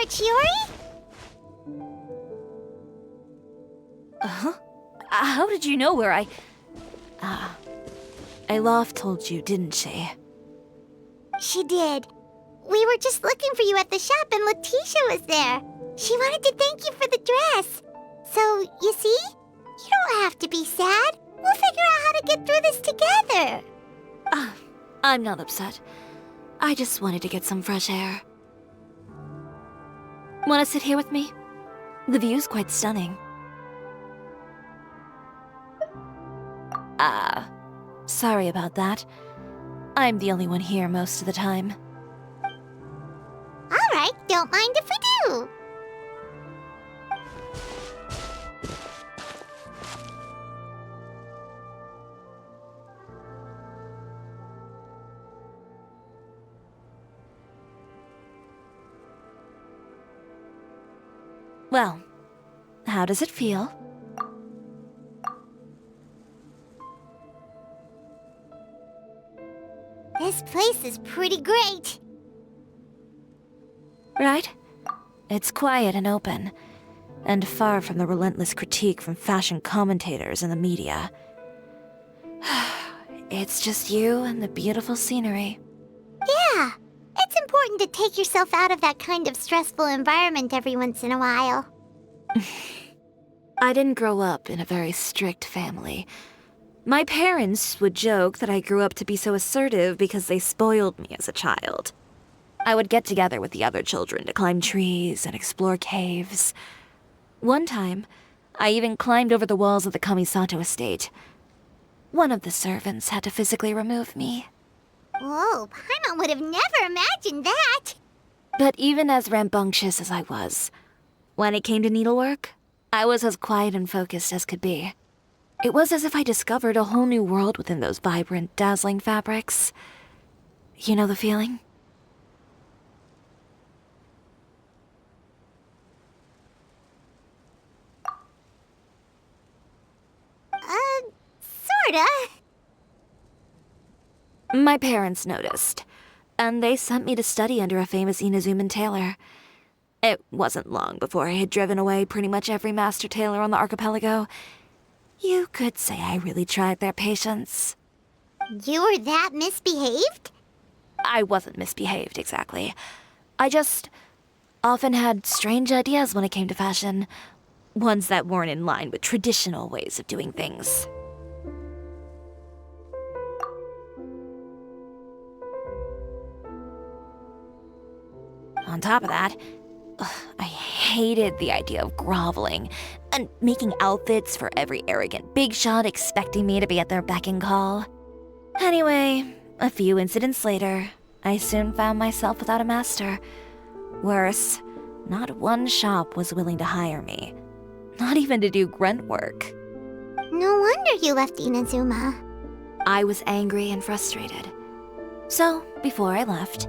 Chiori? How did you know where Eilaf told you, didn't she? She did. We were just looking for you at the shop and Letitia was there. She wanted to thank you for the dress. So, you see? You don't have to be sad. We'll figure out how to get through this together. I'm not upset. I just wanted to get some fresh air. Want to sit here with me? The view's quite stunning. Sorry about that. I'm the only one here most of the time. All right. Alright, don't mind if we do. Well, how does it feel? This place is pretty great. Right? It's quiet and open, and far from the relentless critique from fashion commentators and the media. It's just you and the beautiful scenery. Yeah, it's important to take yourself out of that kind of stressful environment every once in a while. I didn't grow up in a very strict family. My parents would joke that I grew up to be so assertive because they spoiled me as a child. I would get together with the other children to climb trees and explore caves. One time, I even climbed over the walls of the Kamisato estate. One of the servants had to physically remove me. Whoa, Paimon would have never imagined that! But even as rambunctious as I was, when it came to needlework, I was as quiet and focused as could be. It was as if I discovered a whole new world within those vibrant, dazzling fabrics. You know the feeling? Sorta. My parents noticed, and they sent me to study under a famous Inazuman tailor. It wasn't long before I had driven away pretty much every master tailor on the archipelago. You could say I really tried their patience. You were that misbehaved? I wasn't misbehaved, exactly. I just often had strange ideas when it came to fashion. Ones that weren't in line with traditional ways of doing things. On top of that, I hated the idea of groveling and making outfits for every arrogant big shot expecting me to be at their beck and call. Anyway, a few incidents later, I soon found myself without a master. Worse, not one shop was willing to hire me. Not even to do grunt work. No wonder you left Inazuma. I was angry and frustrated. So, before I left,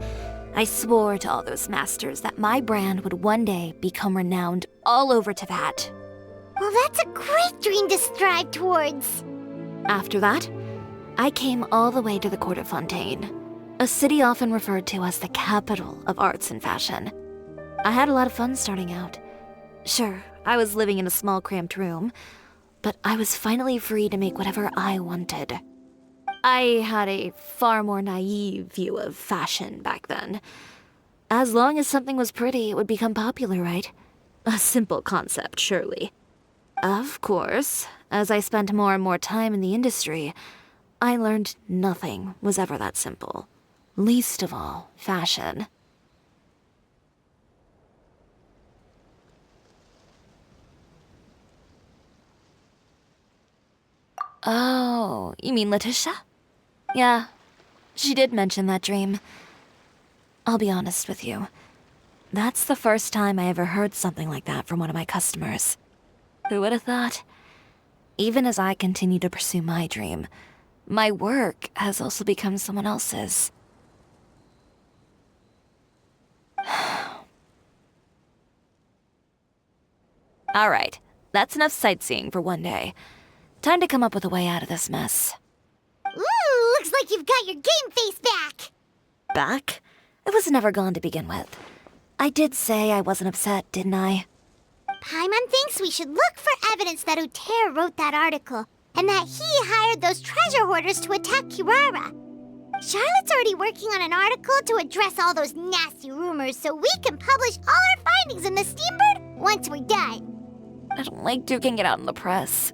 I swore to all those masters that my brand would one day become renowned all over Teyvat. Well, that's a great dream to strive towards. After that, I came all the way to the court of Fontaine, a city often referred to as the capital of arts and fashion. I had a lot of fun starting out. Sure, I was living in a small cramped room, but I was finally free to make whatever I wanted. I had a far more naive view of fashion back then. As long as something was pretty, it would become popular, right? A simple concept, surely. Of course, as I spent more and more time in the industry, I learned nothing was ever that simple. Least of all, fashion. Oh, you mean Letitia? Yeah, she did mention that dream. I'll be honest with you. That's the first time I ever heard something like that from one of my customers. Who would have thought? Even as I continue to pursue my dream, my work has also become someone else's. All right, that's enough sightseeing for one day. Time to come up with a way out of this mess. Ooh, looks like you've got your game face back. Back? It was never gone to begin with. I did say I wasn't upset, didn't I? Paimon thinks we should look for evidence that Uter wrote that article, and that he hired those treasure hoarders to attack Kirara. Charlotte's already working on an article to address all those nasty rumors so we can publish all our findings in the Steambird once we're done. I don't like duking it out in the press.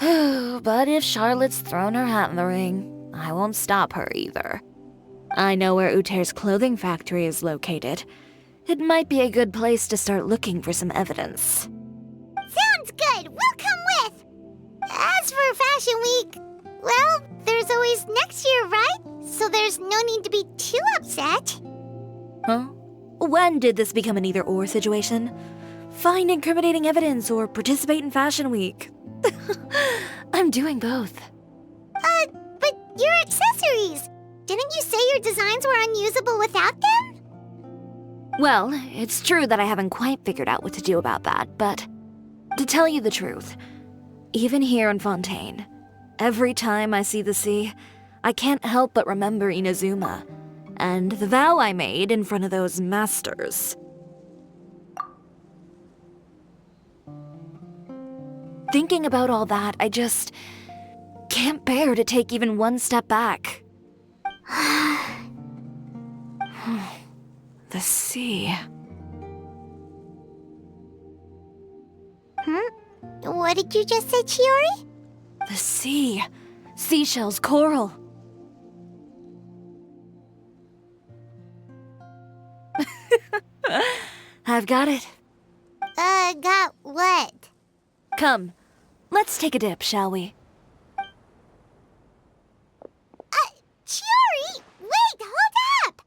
But if Charlotte's thrown her hat in the ring, I won't stop her either. I know where Uter's clothing factory is located. It might be a good place to start looking for some evidence. Sounds good. We'll come with. As for Fashion Week, well, there's always next year, right? So there's no need to be too upset. Huh? When did this become an either-or situation? Find incriminating evidence or participate in Fashion Week. I'm doing both. But your accessories! Didn't you say your designs were unusable without them? Well, it's true that I haven't quite figured out what to do about that, but to tell you the truth, even here in Fontaine, every time I see the sea, I can't help but remember Inazuma and the vow I made in front of those masters. Thinking about all that, I just can't bear to take even one step back. The sea. What did you just say, Chiori? The sea. Seashells, coral. I've got it. Got what? Come, let's take a dip, shall we? Chiori! Wait, hold up!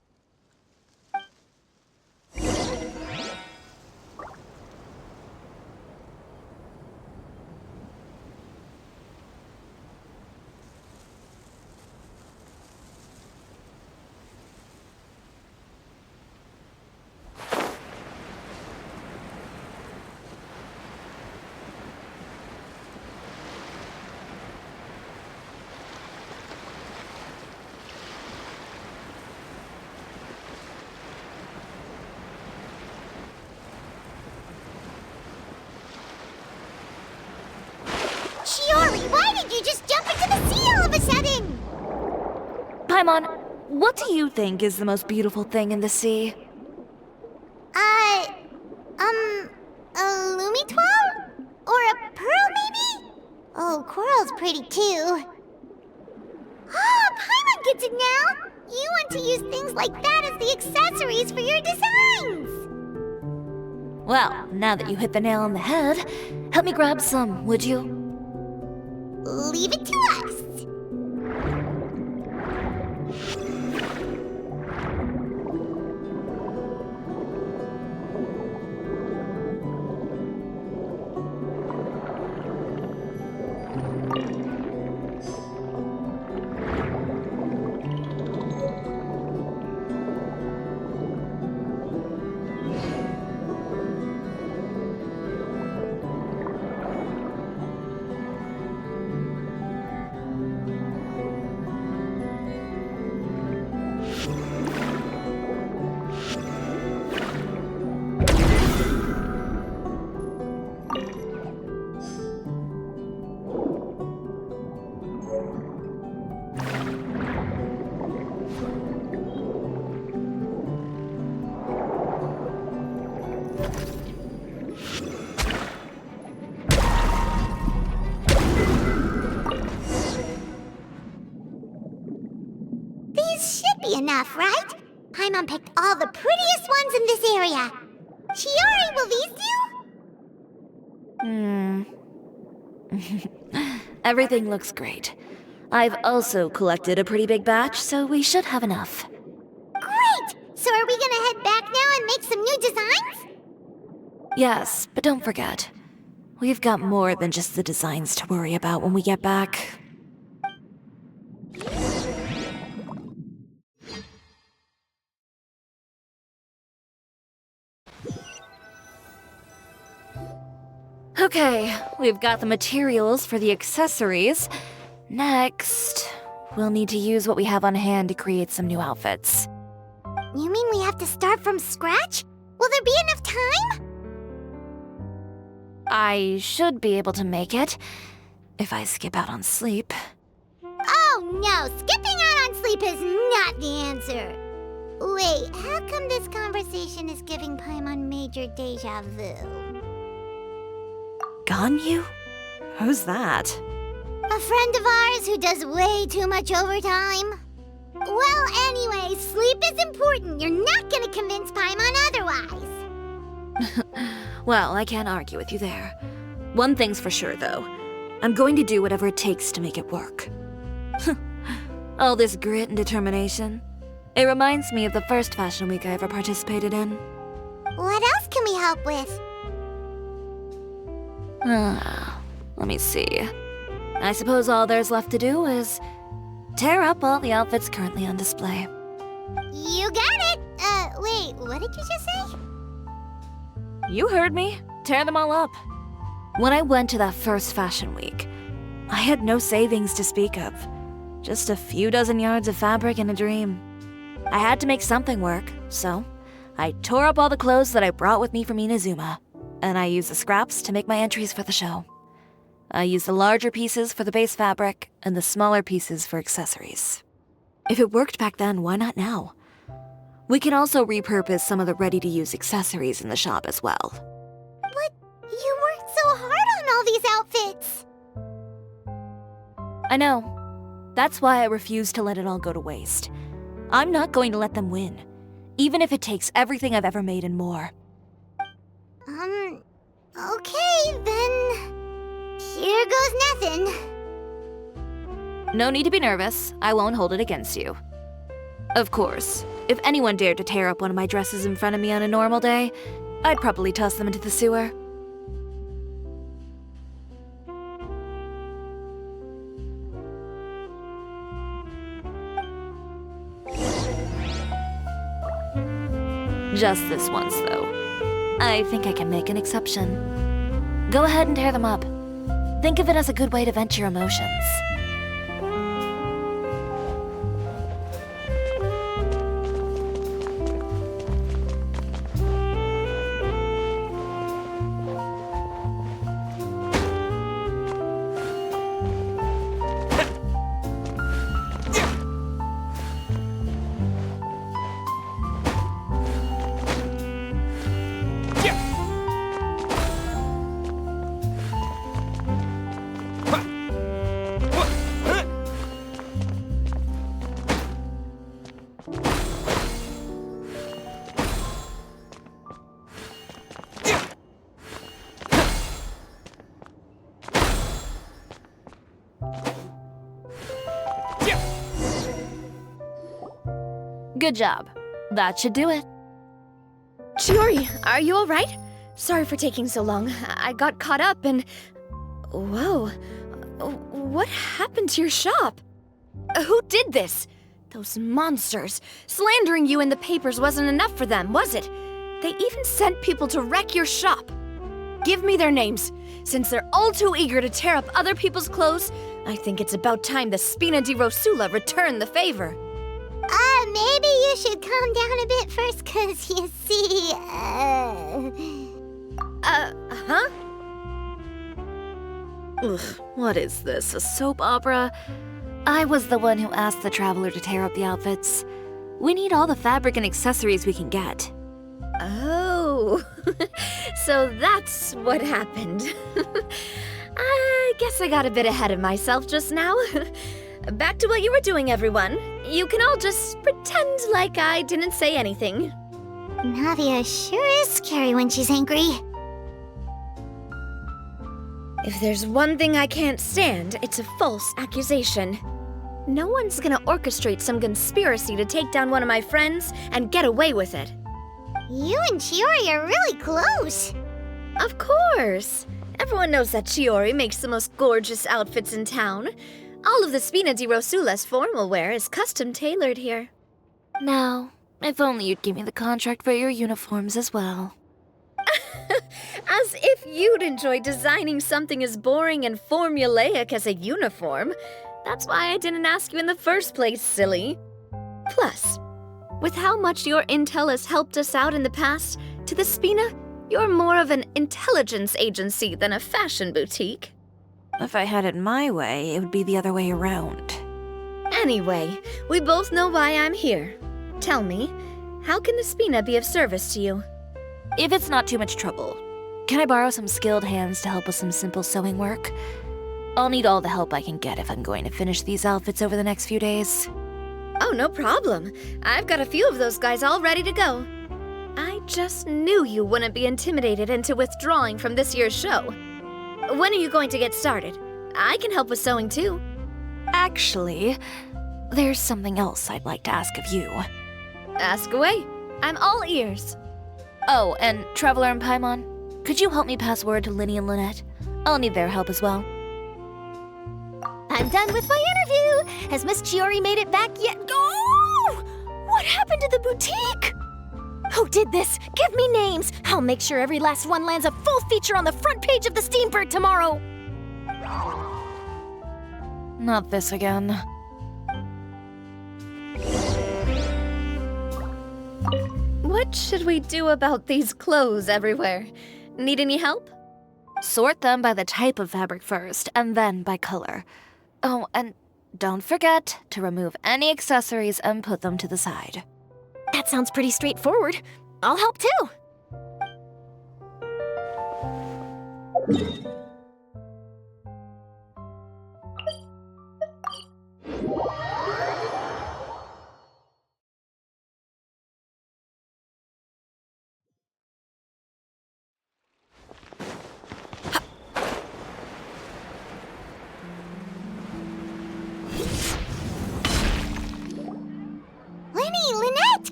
Chiori, why did you just jump into the sea all of a sudden? Paimon, what do you think is the most beautiful thing in the sea? A Lumitwell? Or a pearl, maybe? Oh, coral's pretty too. Ah, Paimon gets it now! You want to use things like that as the accessories for your designs! Well, now that you hit the nail on the head, help me grab some, would you? Leave it to us! Enough, right? Paimon picked all the prettiest ones in this area. Chiori, will these do? Everything looks great. I've also collected a pretty big batch, so we should have enough. Great! So are we gonna head back now and make some new designs? Yes, but don't forget, we've got more than just the designs to worry about when we get back. Okay, we've got the materials for the accessories. Next, we'll need to use what we have on hand to create some new outfits. You mean we have to start from scratch? Will there be enough time? I should be able to make it, if I skip out on sleep. Oh no, skipping out on sleep is not the answer. Wait, how come this conversation is giving Paimon major deja vu? Ganyu? Who's that? A friend of ours who does way too much overtime. Well, anyway, sleep is important. You're not gonna convince Paimon otherwise. Well, I can't argue with you there. One thing's for sure, though. I'm going to do whatever it takes to make it work. All this grit and determination. It reminds me of the first fashion week I ever participated in. What else can we help with? Let me see. I suppose all there's left to do is tear up all the outfits currently on display. You got it! Wait, what did you just say? You heard me. Tear them all up. When I went to that first fashion week, I had no savings to speak of. Just a few dozen yards of fabric and a dream. I had to make something work, so I tore up all the clothes that I brought with me from Inazuma, and I used the scraps to make my entries for the show. I used the larger pieces for the base fabric and the smaller pieces for accessories. If it worked back then, why not now? We can also repurpose some of the ready-to-use accessories in the shop as well. But you worked so hard on all these outfits! I know. That's why I refuse to let it all go to waste. I'm not going to let them win, even if it takes everything I've ever made and more. Okay, then... Here goes nothing. No need to be nervous. I won't hold it against you. Of course, if anyone dared to tear up one of my dresses in front of me on a normal day, I'd probably toss them into the sewer. Just this once, though. I think I can make an exception. Go ahead and tear them up. Think of it as a good way to vent your emotions. Good job. That should do it. Chiori, are you alright? Sorry for taking so long. I got caught up and... Whoa. What happened to your shop? Who did this? Those monsters. Slandering you in the papers wasn't enough for them, was it? They even sent people to wreck your shop. Give me their names. Since they're all too eager to tear up other people's clothes, I think it's about time the Spina di Rosula return the favor. Maybe you should calm down a bit first, 'cause you see, Huh? Ugh, what is this, a soap opera? I was the one who asked the traveler to tear up the outfits. We need all the fabric and accessories we can get. Oh, so that's what happened. I guess I got a bit ahead of myself just now. Back to what you were doing, everyone. You can all just pretend like I didn't say anything. Navia sure is scary when she's angry. If there's one thing I can't stand, it's a false accusation. No one's gonna orchestrate some conspiracy to take down one of my friends and get away with it. You and Chiori are really close. Of course. Everyone knows that Chiori makes the most gorgeous outfits in town. All of the Spina di Rosula's formal wear is custom tailored here. Now, if only you'd give me the contract for your uniforms as well. As if you'd enjoy designing something as boring and formulaic as a uniform. That's why I didn't ask you in the first place, silly. Plus, with how much your intel has helped us out in the past, to the Spina, you're more of an intelligence agency than a fashion boutique. If I had it my way, it would be the other way around. Anyway, we both know why I'm here. Tell me, how can the Spina be of service to you? If it's not too much trouble, can I borrow some skilled hands to help with some simple sewing work? I'll need all the help I can get if I'm going to finish these outfits over the next few days. Oh, no problem. I've got a few of those guys all ready to go. I just knew you wouldn't be intimidated into withdrawing from this year's show. When are you going to get started? I can help with sewing too. Actually, there's something else I'd like to ask of you. Ask away. I'm all ears. Oh, and Traveler and Paimon, could you help me pass word to Linny and Lynette? I'll need their help as well. I'm done with my interview. Has Miss Chiori made it back yet? Oh! What happened to the boutique? Who did this? Give me names. I'll make sure every last one lands a full feature on the front page of the Steambird tomorrow. Not this again. What should we do about these clothes everywhere? Need any help? Sort them by the type of fabric first, and then by color. Oh, and don't forget to remove any accessories and put them to the side. That sounds pretty straightforward. I'll help too.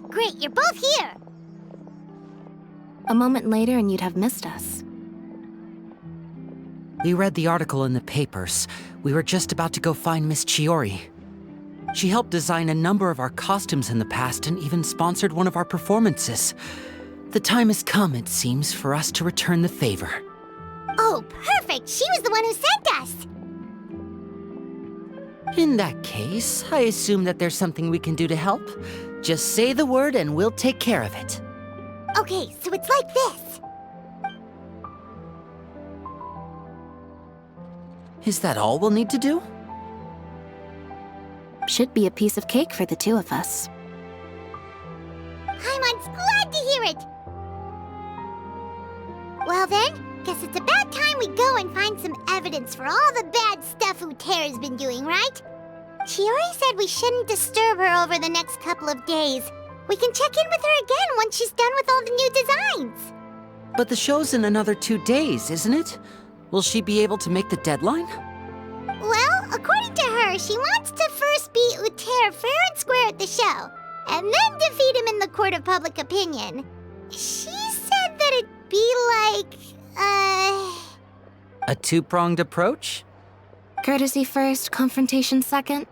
Great, you're both here! A moment later and you'd have missed us. We read the article in the papers. We were just about to go find Miss Chiori. She helped design a number of our costumes in the past and even sponsored one of our performances. The time has come, it seems, for us to return the favor. Oh, perfect! She was the one who sent us! In that case, I assume that there's something we can do to help. Just say the word and we'll take care of it. Okay, so it's like this. Is that all we'll need to do? Should be a piece of cake for the two of us. Paimon's glad to hear it! Well then, guess it's about time we go and find some evidence for all the bad stuff Uterra's been doing, right? Chiori said we shouldn't disturb her over the next couple of days. We can check in with her again once she's done with all the new designs. But the show's in another 2 days, isn't it? Will she be able to make the deadline? Well, according to her, she wants to first beat Uterra fair and square at the show, and then defeat him in the court of public opinion. She said that it'd be like, A two-pronged approach? Courtesy first, confrontation second?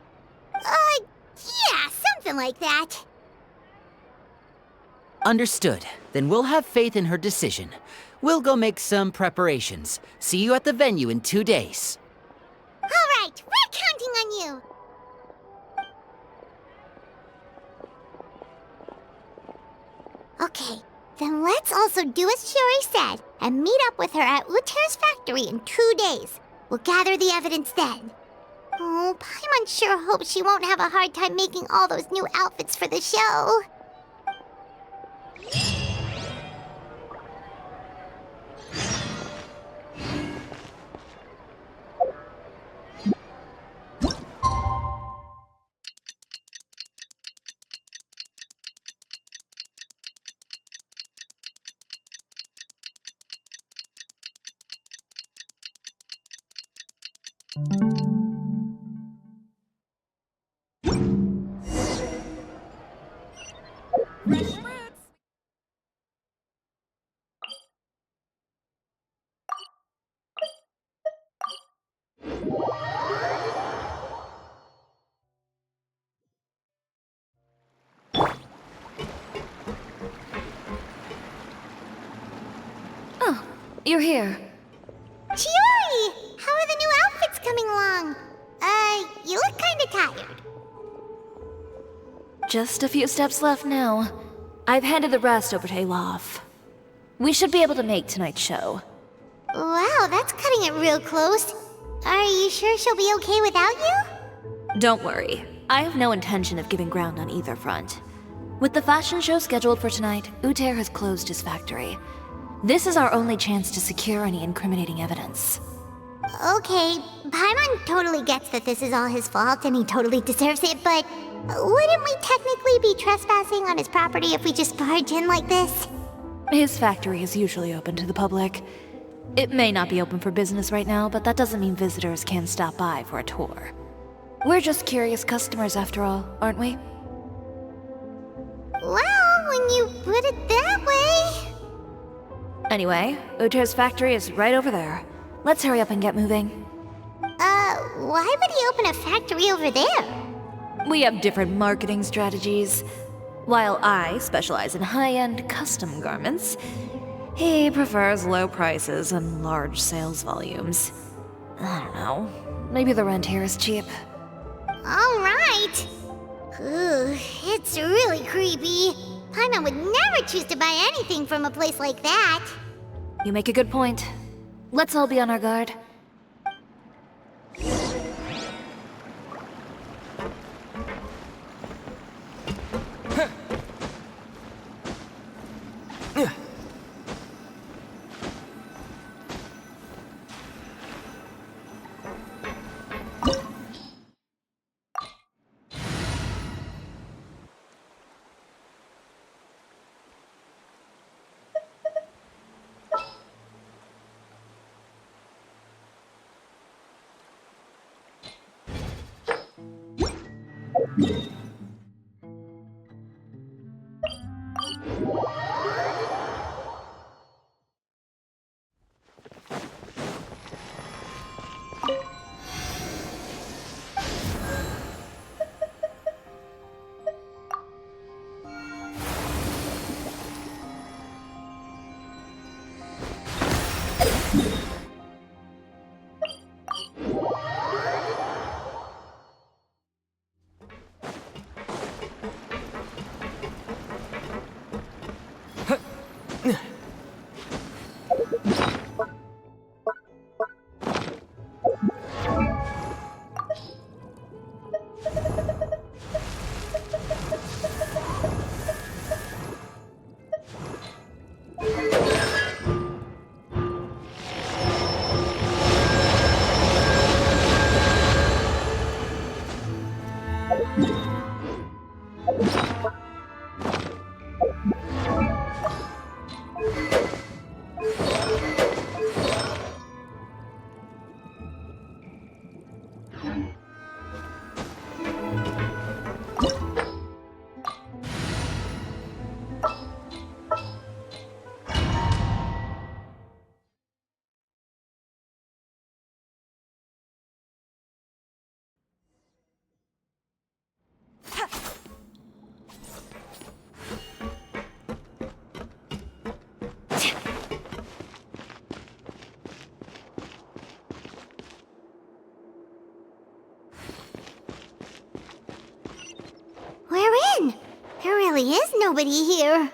Yeah, something like that. Understood. Then we'll have faith in her decision. We'll go make some preparations. See you at the venue in 2 days. All right, we're counting on you. Okay, then let's also do as Chiori said and meet up with her at Uterra's factory in 2 days. We'll gather the evidence then. Oh, Paimon sure hopes she won't have a hard time making all those new outfits for the show. You're here. Chiori! How are the new outfits coming along? You look kinda tired. Just a few steps left now. I've handed the rest over to Olaf. We should be able to make tonight's show. Wow, that's cutting it real close. Are you sure she'll be okay without you? Don't worry. I have no intention of giving ground on either front. With the fashion show scheduled for tonight, Uter has closed his factory. This is our only chance to secure any incriminating evidence. Okay, Paimon totally gets that this is all his fault and he totally deserves it, but wouldn't we technically be trespassing on his property if we just barge in like this? His factory is usually open to the public. It may not be open for business right now, but that doesn't mean visitors can't stop by for a tour. We're just curious customers after all, aren't we? Well, when you put it that way... Anyway, Uter's factory is right over there. Let's hurry up and get moving. Why would he open a factory over there? We have different marketing strategies. While I specialize in high-end custom garments, he prefers low prices and large sales volumes. I don't know. Maybe the rent here is cheap. Alright. Ooh, it's really creepy. Paimon would never choose to buy anything from a place like that. You make a good point. Let's all be on our guard. We're in. There really is nobody here.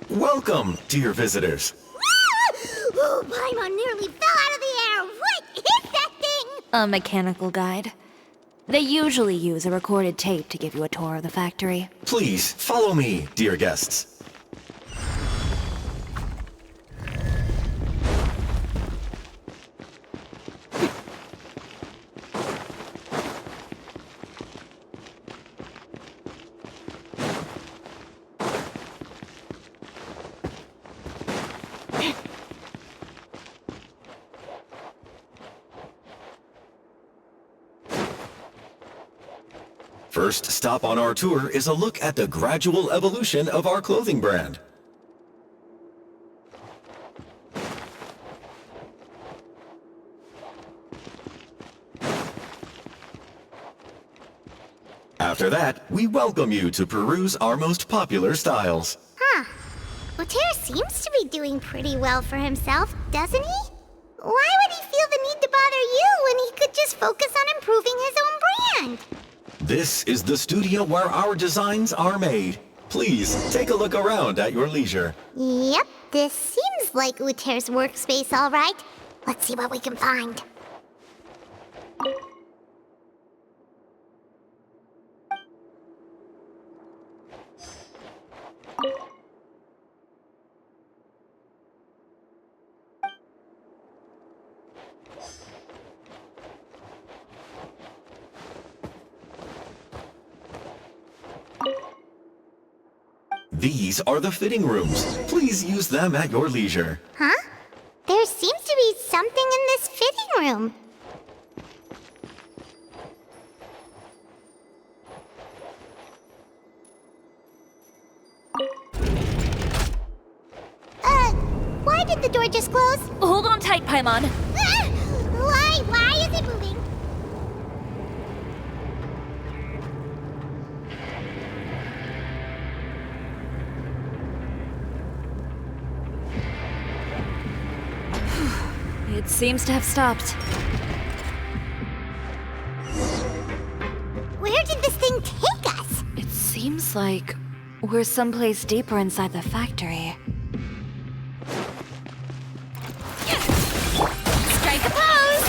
Welcome, dear visitors. Oh, Paimon nearly fell out of the air. What is that thing? A mechanical guide. They usually use a recorded tape to give you a tour of the factory. Please, follow me, dear guests. First stop on our tour is a look at the gradual evolution of our clothing brand. After that, we welcome you to peruse our most popular styles. Huh. Uter seems to be doing pretty well for himself, doesn't he? Why would he feel the need to bother you when he could just focus on improving his own brand? This is the studio where our designs are made. Please, take a look around at your leisure. Yep, this seems like Uter's workspace, all right. Let's see what we can find. These are the fitting rooms. Please use them at your leisure. Huh? There seems to be something in this fitting room. Why did the door just close? Hold on tight, Paimon. Ah! Why is it moving? It seems to have stopped. Where did this thing take us? It seems like we're someplace deeper inside the factory. Strike a pose!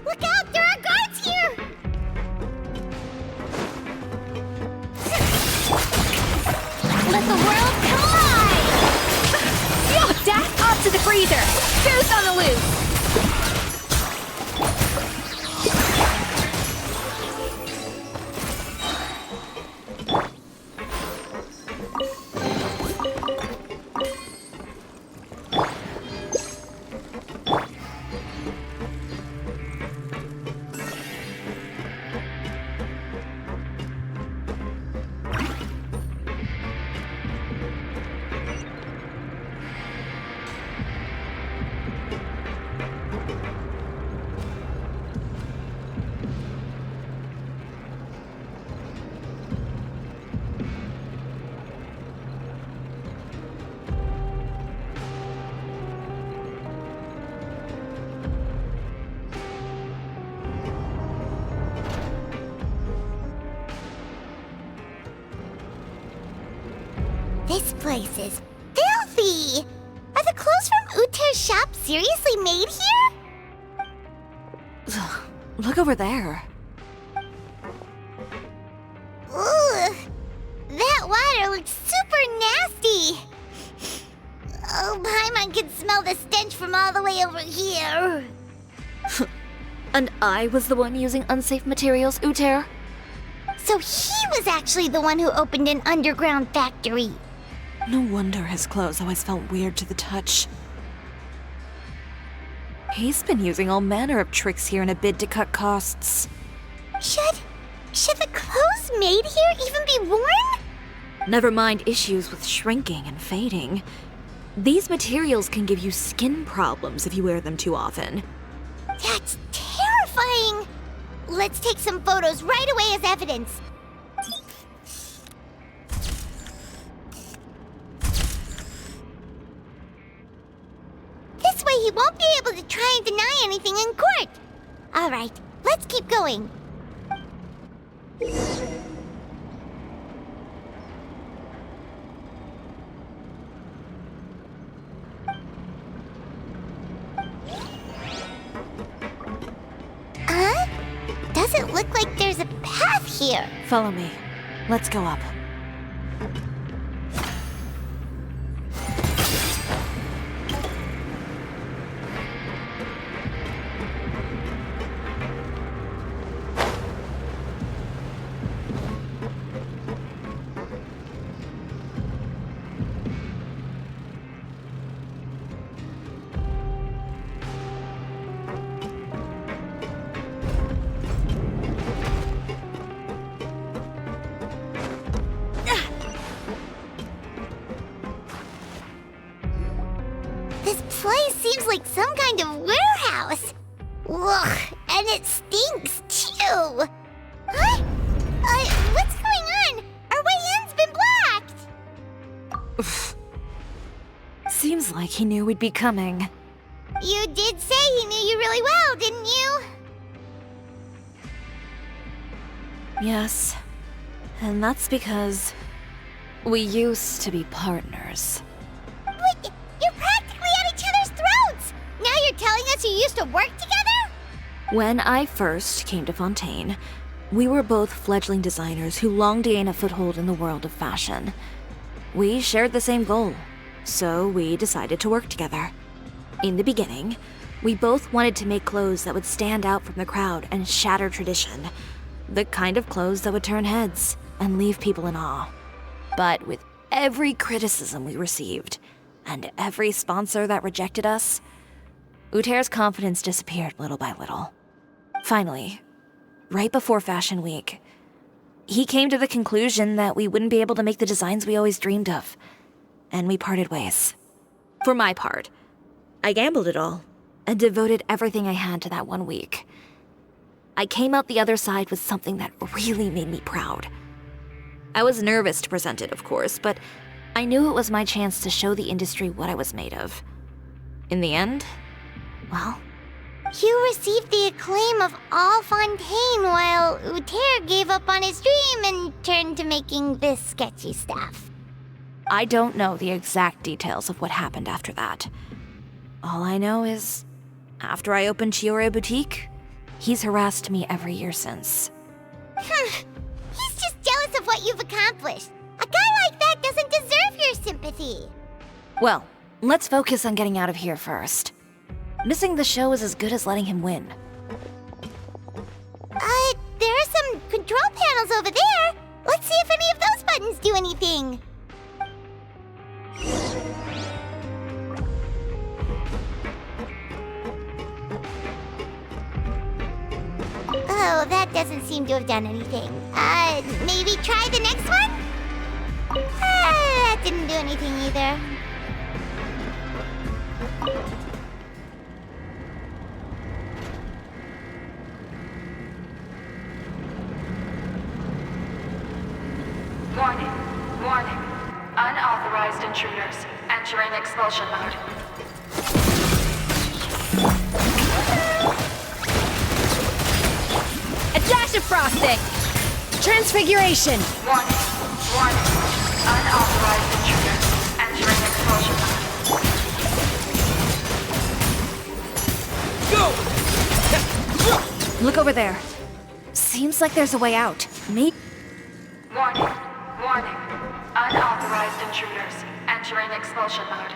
Look out! There are guards here! Let the world collide! Yo, dash off to the freezer! Goose on the loose! This place is filthy! Are the clothes from Uter's shop seriously made here? Look over there. Ugh! That water looks super nasty! Oh, Paimon can smell the stench from all the way over here. And I was the one using unsafe materials, Uter? So he was actually the one who opened an underground factory. No wonder his clothes always felt weird to the touch. He's been using all manner of tricks here in a bid to cut costs. Should the clothes made here even be worn? Never mind issues with shrinking and fading. These materials can give you skin problems if you wear them too often. That's terrifying! Let's take some photos right away as evidence. This way he won't be able to try and deny anything in court. All right, let's keep going. Doesn't look like there's a path here. Follow me. Let's go up. Seems like some kind of warehouse. Ugh, and it stinks too. Huh? Seems like he knew we'd be coming. You did say he knew you really well, didn't you? Yes. And that's because we used to be partners. Wait, you're practically at each other's throats! Now you're telling us you used to work together? When I first came to Fontaine, we were both fledgling designers who longed to gain a foothold in the world of fashion. We shared the same goal, so we decided to work together. In the beginning, we both wanted to make clothes that would stand out from the crowd and shatter tradition. The kind of clothes that would turn heads and leave people in awe. But with every criticism we received, and every sponsor that rejected us, Uter's confidence disappeared little by little. Finally, right before Fashion Week, he came to the conclusion that we wouldn't be able to make the designs we always dreamed of, and we parted ways. For my part, I gambled it all, and devoted everything I had to that 1 week. I came out the other side with something that really made me proud. I was nervous to present it, of course, but I knew it was my chance to show the industry what I was made of. In the end, well, You received the acclaim of all Fontaine while Uter gave up on his dream and turned to making this sketchy stuff. I don't know the exact details of what happened after that. All I know is, after I opened Chiori Boutique, he's harassed me every year since. He's just jealous of what you've accomplished. A guy like that doesn't deserve your sympathy. Well, let's focus on getting out of here first. Missing the show is as good as letting him win. There are some control panels over there. Let's see if any of those buttons do anything. Oh, that doesn't seem to have done anything. Maybe try the next one? That didn't do anything either. Warning, warning. Unauthorized intruders entering expulsion mode. A dash of frosting! Transfiguration! Warning, warning. Unauthorized intruders entering expulsion mode. Look over there. Seems like there's a way out. Maybe. Warning, warning. Unauthorized intruders entering expulsion mode.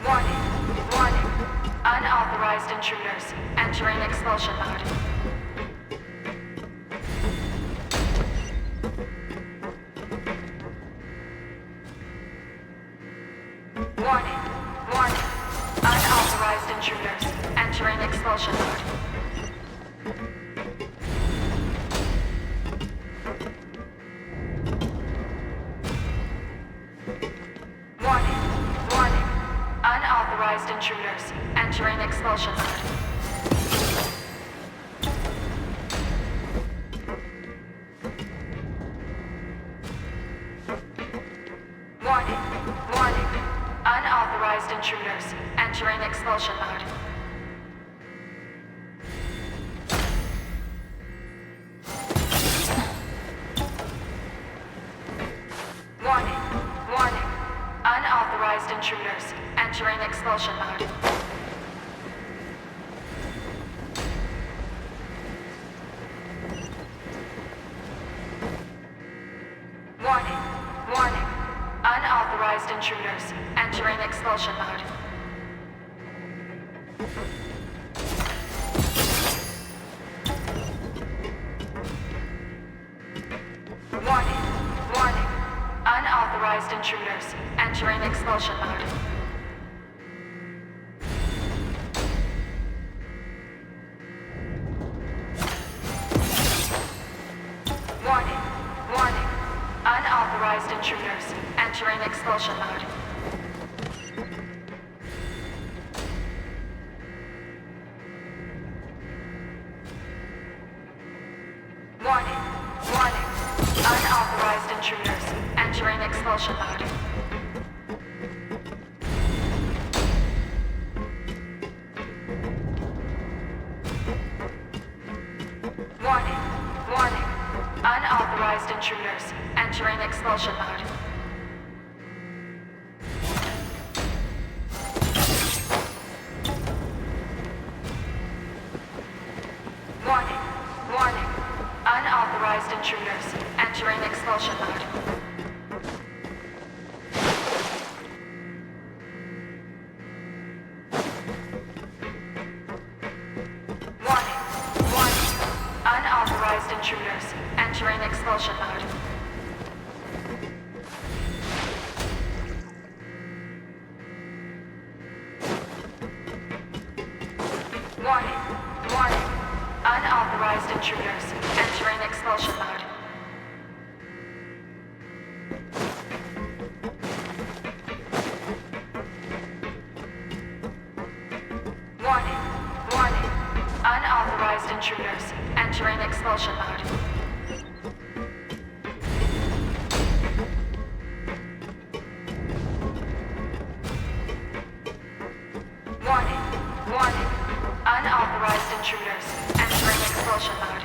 Warning, warning. Unauthorized intruders entering expulsion mode. Warning, warning. Unauthorized intruders entering expulsion mode. Warning, warning. Unauthorized intruders entering expulsion mode. Warning, warning. Unauthorized intruders entering expulsion mode. Warning, warning. Unauthorized intruders entering expulsion mode. Warning, warning. Unauthorized intruders entering expulsion mode. Warning, warning. Unauthorized intruders entering expulsion mode. Warning, warning. Unauthorized intruders entering expulsion mode. intruders. Entering expulsion mode. Warning. Warning. Unauthorized intruders. Entering expulsion mode. Warning. Warning. Unauthorized intruders. Entering expulsion mode. Warning. Warning. Unauthorized intruders. Entering expulsion mode. Warning. Warning. Unauthorized intruders. Entering expulsion mode. Warning. Warning. Unauthorized intruders. Entering expulsion mode. Warning. Warning. Unauthorized intruders. Entering expulsion mode.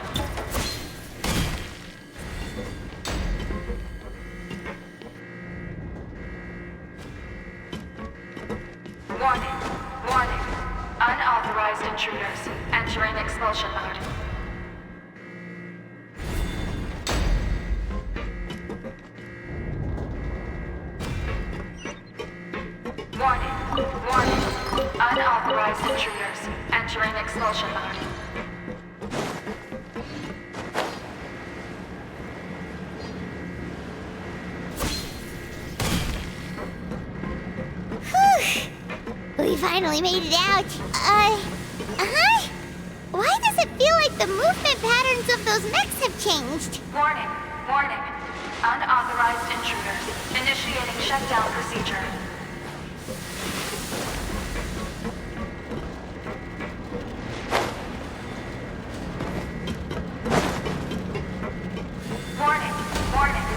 Warning. Warning. Unauthorized intruders. Entering expulsion mode. Warning. Warning. Unauthorized intruders. Entering expulsion mode. Whew! We finally made it out. Huh? Why does it feel like the movement patterns of those mechs have changed? Warning. Warning. Unauthorized intruders. Initiating shutdown procedure. Warning. Warning.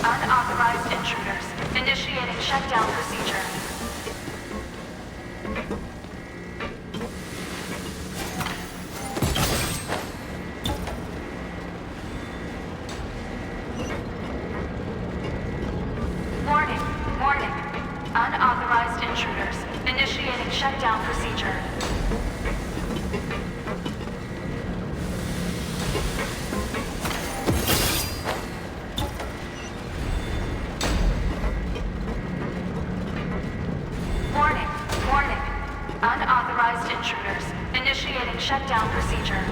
Unauthorized intruders. Initiating shutdown procedure. Warning. Warning. Unauthorized intruders. Initiating shutdown procedure. Warning. Warning. Unauthorized intruders. Initiating shutdown procedure.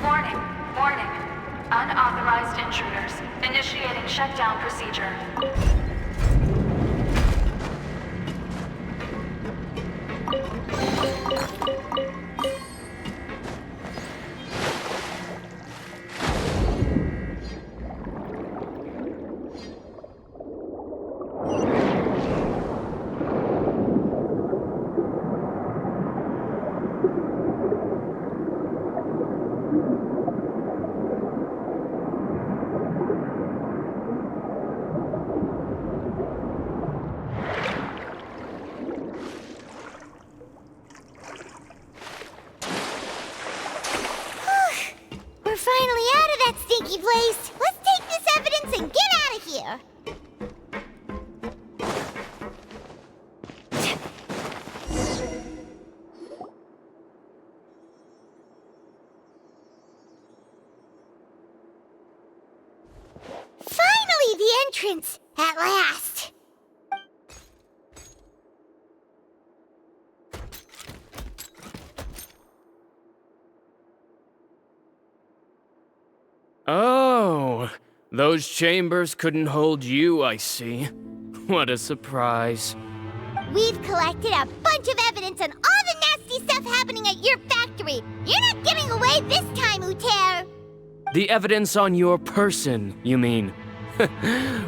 Warning. Warning. Unauthorized intruders. Initiating shutdown procedure. We're finally out of that stinky place. Let's take this evidence and get out of here. Finally, the entrance! At last! Oh, those chambers couldn't hold you, I see. What a surprise. We've collected a bunch of evidence on all the nasty stuff happening at your factory. You're not getting away this time, Uter. The evidence on your person, you mean?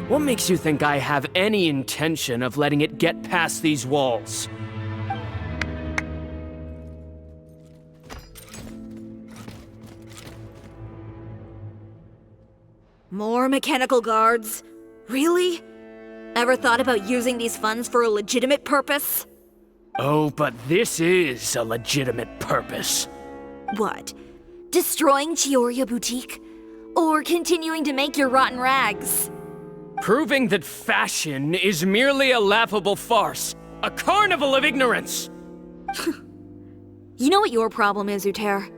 What makes you think I have any intention of letting it get past these walls? More mechanical guards? Really? Ever thought about using these funds for a legitimate purpose? Oh, but this is a legitimate purpose. What? Destroying Chiori Boutique? Or continuing to make your rotten rags? Proving that fashion is merely a laughable farce. A carnival of ignorance! You know what your problem is, Uter?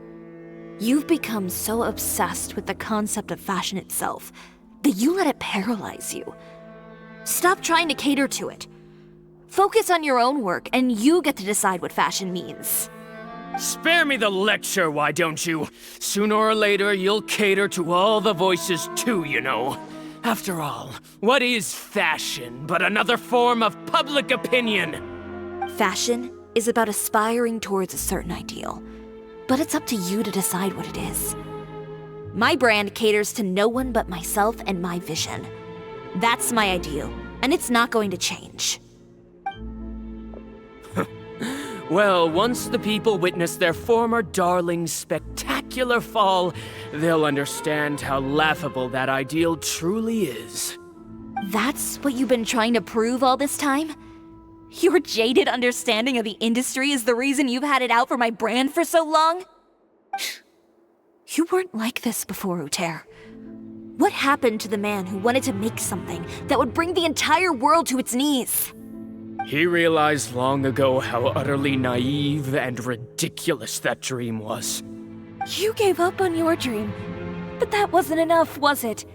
You've become so obsessed with the concept of fashion itself that you let it paralyze you. Stop trying to cater to it. Focus on your own work, and you get to decide what fashion means. Spare me the lecture, why don't you? Sooner or later, you'll cater to all the voices too, you know. After all, what is fashion but another form of public opinion? Fashion is about aspiring towards a certain ideal, but it's up to you to decide what it is. My brand caters to no one but myself and my vision. That's my ideal, and it's not going to change. Well, once the people witness their former darling's spectacular fall, they'll understand how laughable that ideal truly is. That's what you've been trying to prove all this time? Your jaded understanding of the industry is the reason you've had it out for my brand for so long? You weren't like this before, Uter. What happened to the man who wanted to make something that would bring the entire world to its knees? He realized long ago how utterly naive and ridiculous that dream was. You gave up on your dream, but that wasn't enough, was it?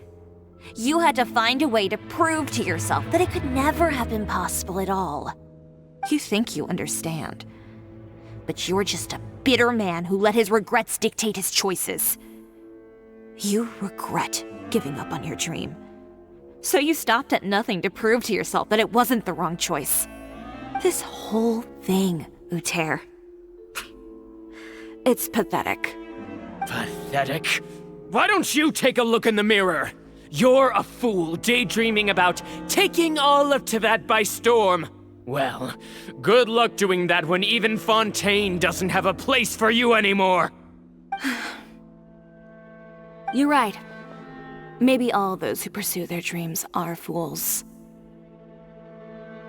You had to find a way to prove to yourself that it could never have been possible at all. You think you understand, but you're just a bitter man who let his regrets dictate his choices. You regret giving up on your dream. So you stopped at nothing to prove to yourself that it wasn't the wrong choice. This whole thing, Uter. It's pathetic. Pathetic? Why don't you take a look in the mirror? You're a fool daydreaming about taking all of Tibet by storm. Well, good luck doing that when even Fontaine doesn't have a place for you anymore. You're right. Maybe all those who pursue their dreams are fools.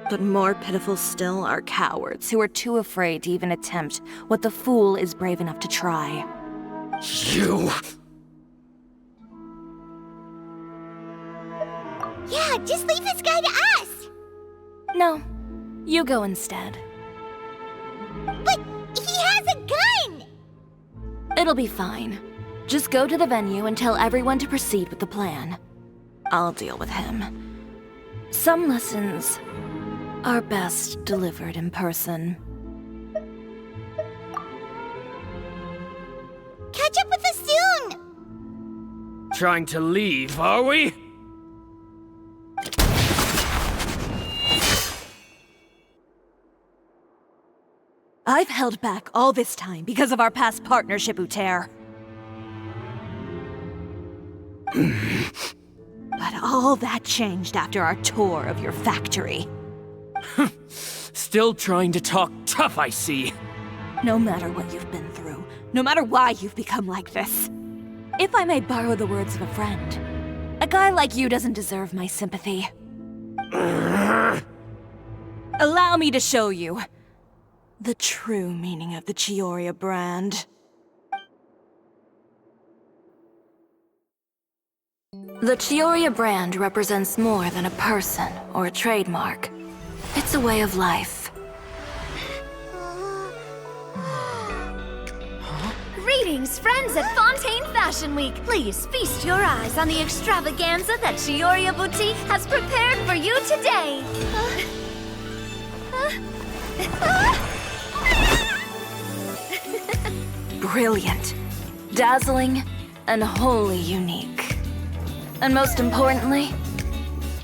But more pitiful still are cowards who are too afraid to even attempt what the fool is brave enough to try. You! Yeah, just leave this guy to us! No, you go instead. But he has a gun! It'll be fine. Just go to the venue and tell everyone to proceed with the plan. I'll deal with him. Some lessons are best delivered in person. Catch up with us soon! Trying to leave, are we? I've held back all this time because of our past partnership, Uter. But all that changed after our tour of your factory. Still trying to talk tough, I see. No matter what you've been through, no matter why you've become like this, if I may borrow the words of a friend, a guy like you doesn't deserve my sympathy. Allow me to show you the true meaning of the Chiori brand. The Chiori brand represents more than a person or a trademark. It's a way of life. Greetings, friends at Fontaine Fashion Week. Please feast your eyes on the extravaganza that Chiori Boutique has prepared for you today. Brilliant, dazzling, and wholly unique. And most importantly,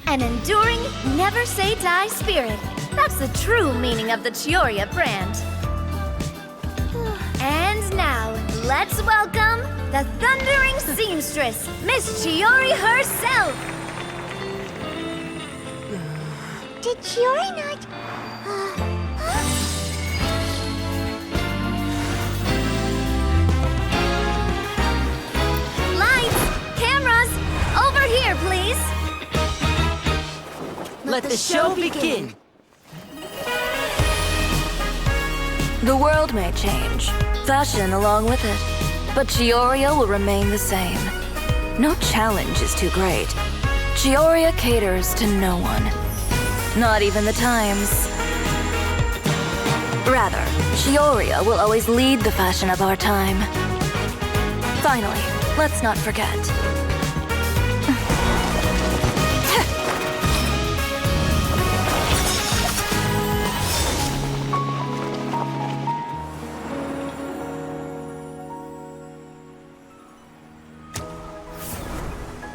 an enduring, never-say-die spirit. That's the true meaning of the Chiori brand. And now, let's welcome the thundering seamstress, Miss Chiori herself! did Chiori not... Lights! Cameras! Over here, please! Let the show begin. The world may change, fashion along with it, but Chioria will remain the same. No challenge is too great. Chioria caters to no one. Not even the times. Rather, Chioria will always lead the fashion of our time. Finally, let's not forget.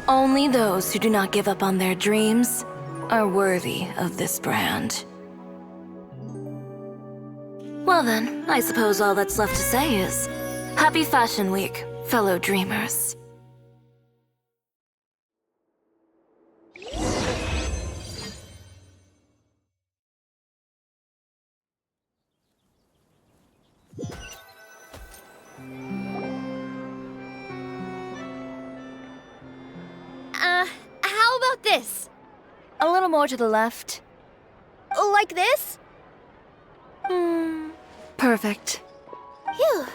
Only those who do not give up on their dreams are worthy of this brand. Well then, I suppose all that's left to say is, Happy Fashion Week, fellow dreamers. How about this? A little more to the left. Like this? Perfect. Phew.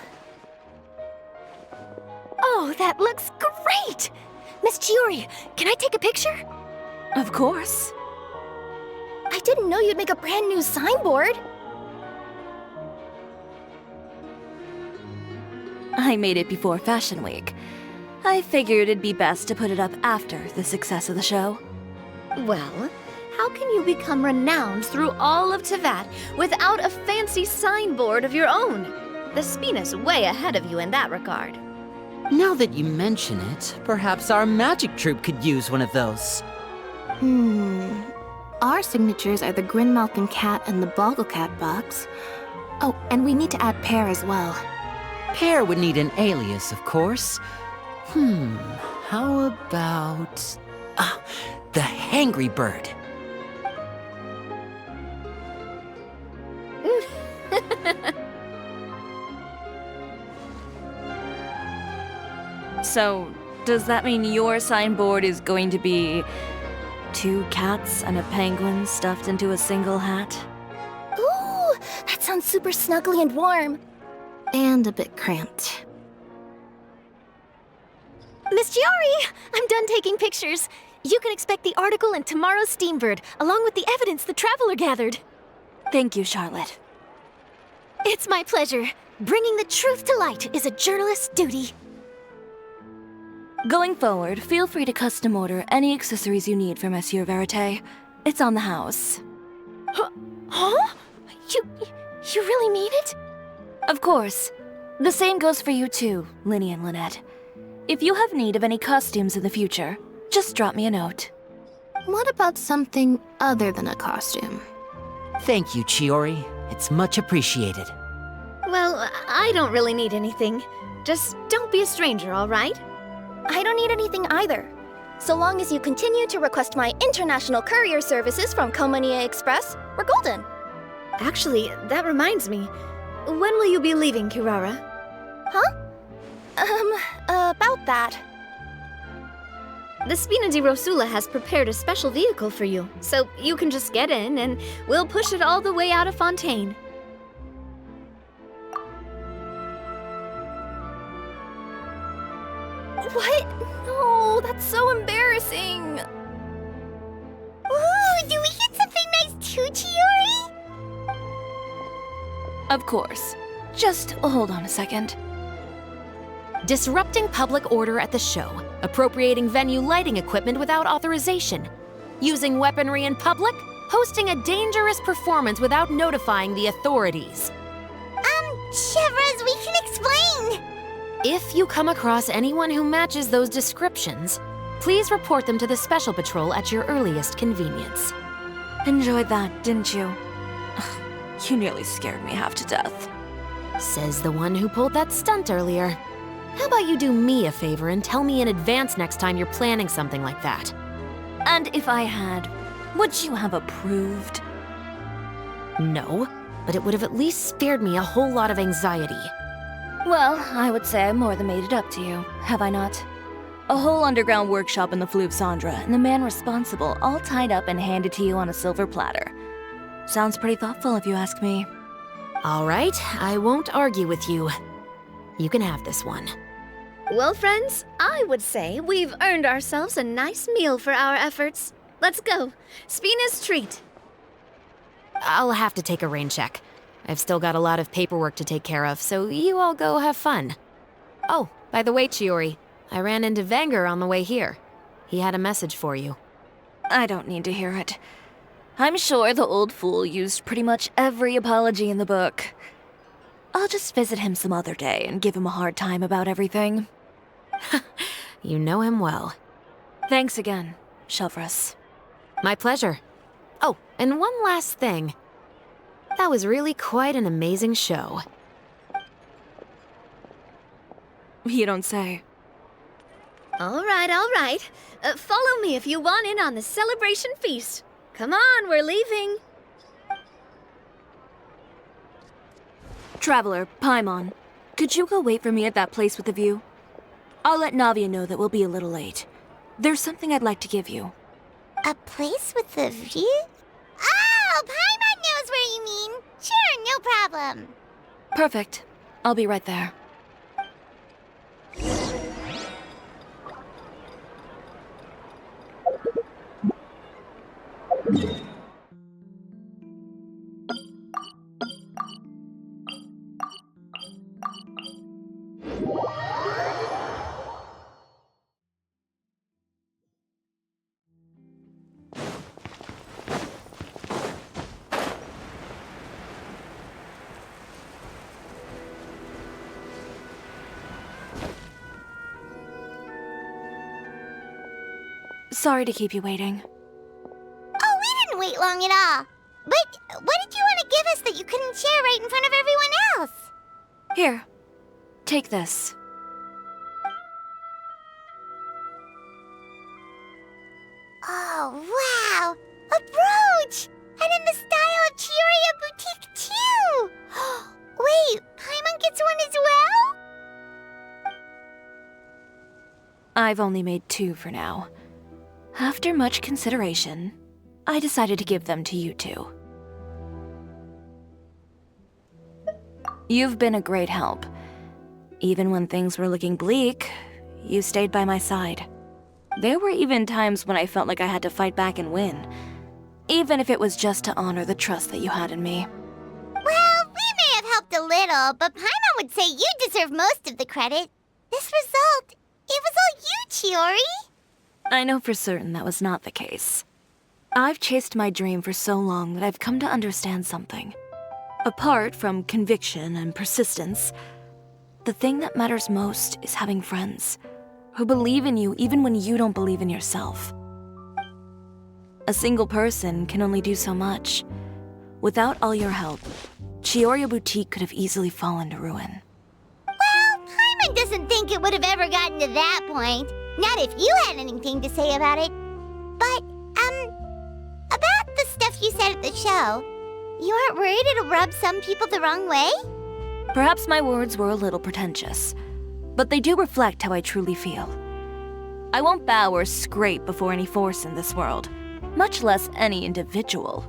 Oh, that looks great! Miss Chiori, can I take a picture? Of course. I didn't know you'd make a brand new signboard. I made it before Fashion Week. I figured it'd be best to put it up after the success of the show. Well, how can you become renowned through all of Teyvat without a fancy signboard of your own? The Spina's way ahead of you in that regard. Now that you mention it, perhaps our magic troupe could use one of those. Our signatures are the Grinmalkin cat and the Bogglecat box. Oh, and we need to add Pear as well. Pear would need an alias, of course. How about... the Hangry Bird. So, does that mean your signboard is going to be 2 cats and a penguin stuffed into a single hat? Ooh, that sounds super snuggly and warm. And a bit cramped. Miss Chiori, I'm done taking pictures. You can expect the article in tomorrow's Steambird, along with the evidence the Traveler gathered. Thank you, Charlotte. It's my pleasure. Bringing the truth to light is a journalist's duty. Going forward, feel free to custom order any accessories you need for Monsieur Verite. It's on the house. Huh? You really mean it? Of course. The same goes for you too, Linny and Lynette. If you have need of any costumes in the future, just drop me a note. What about something other than a costume? Thank you, Chiori. It's much appreciated. Well, I don't really need anything. Just don't be a stranger, all right? I don't need anything either. So long as you continue to request my international courier services from Komania Express, we're golden. Actually, that reminds me. When will you be leaving, Kirara? Huh? About that. The Spina di Rosula has prepared a special vehicle for you, so you can just get in and we'll push it all the way out of Fontaine. What? No, that's so embarrassing. Ooh, do we get something nice too, Chiori? Of course. Just hold on a second. Disrupting public order at the show, appropriating venue lighting equipment without authorization, using weaponry in public, hosting a dangerous performance without notifying the authorities. Chevras, we can explain! If you come across anyone who matches those descriptions, please report them to the Special Patrol at your earliest convenience. Enjoyed that, didn't you? You nearly scared me half to death. Says the one who pulled that stunt earlier. How about you do me a favor and tell me in advance next time you're planning something like that? And if I had Would you have approved? No, but it would have at least spared me a whole lot of anxiety. Well, I would say I more than made it up to you, have I not? A whole underground workshop in the Fleuve Cendra, and the man responsible all tied up and handed to you on a silver platter. Sounds pretty thoughtful if you ask me. All right, I won't argue with you. You can have this one. Well, friends, I would say we've earned ourselves a nice meal for our efforts. Let's go. Spina's treat. I'll have to take a rain check. I've still got a lot of paperwork to take care of, so you all go have fun. Oh, by the way, Chiori, I ran into Venger on the way here. He had a message for you. I don't need to hear it. I'm sure the old fool used pretty much every apology in the book. I'll just visit him some other day and give him a hard time about everything. You know him well. Thanks again, Shelvrus. My pleasure. Oh, and one last thing. That was really quite an amazing show. You don't say. All right. Follow me if you want in on the celebration feast. Come on, we're leaving. Traveler, Paimon, could you go wait for me at that place with the view? I'll let Navia know that we'll be a little late. There's something I'd like to give you. A place with a view? Oh, Paimon knows where you mean. Sure, no problem. Perfect. I'll be right there. Sorry to keep you waiting. Oh, we didn't wait long at all. But what did you want to give us that you couldn't share right in front of everyone else? Here, take this. Oh, wow! A brooch! And in the style of Chiori Boutique, too! Wait, Paimon gets one as well? I've only made 2 for now. After much consideration, I decided to give them to you two. You've been a great help. Even when things were looking bleak, you stayed by my side. There were even times when I felt like I had to fight back and win, even if it was just to honor the trust that you had in me. Well, we may have helped a little, but Paimon would say you deserve most of the credit. This result, it was all you, Chiori. I know for certain that was not the case. I've chased my dream for so long that I've come to understand something. Apart from conviction and persistence, the thing that matters most is having friends who believe in you even when you don't believe in yourself. A single person can only do so much. Without all your help, Chiori Boutique could have easily fallen to ruin. Well, Paimon doesn't think it would have ever gotten to that point. Not if you had anything to say about it. But, about the stuff you said at the show, you aren't worried it'll rub some people the wrong way? Perhaps my words were a little pretentious, but they do reflect how I truly feel. I won't bow or scrape before any force in this world, much less any individual.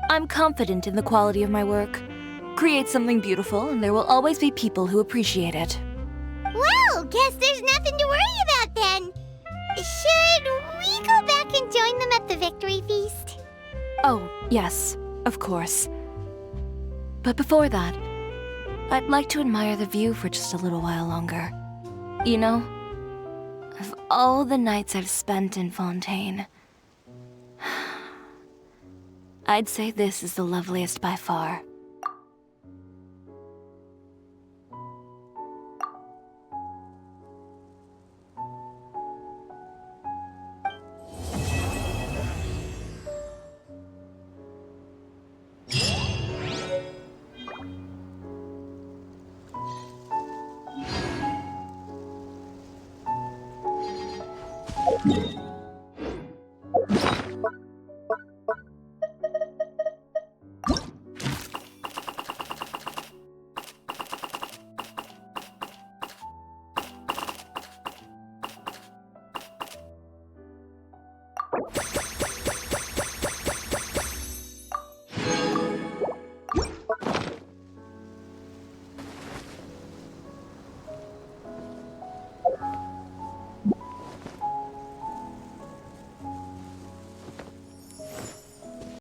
I'm confident in the quality of my work. Create something beautiful, and there will always be people who appreciate it. Well, guess there's nothing to worry about then. Should we go back and join them at the victory feast? Oh, yes, of course. But before that, I'd like to admire the view for just a little while longer. You know, of all the nights I've spent in Fontaine, I'd say this is the loveliest by far. Yeah.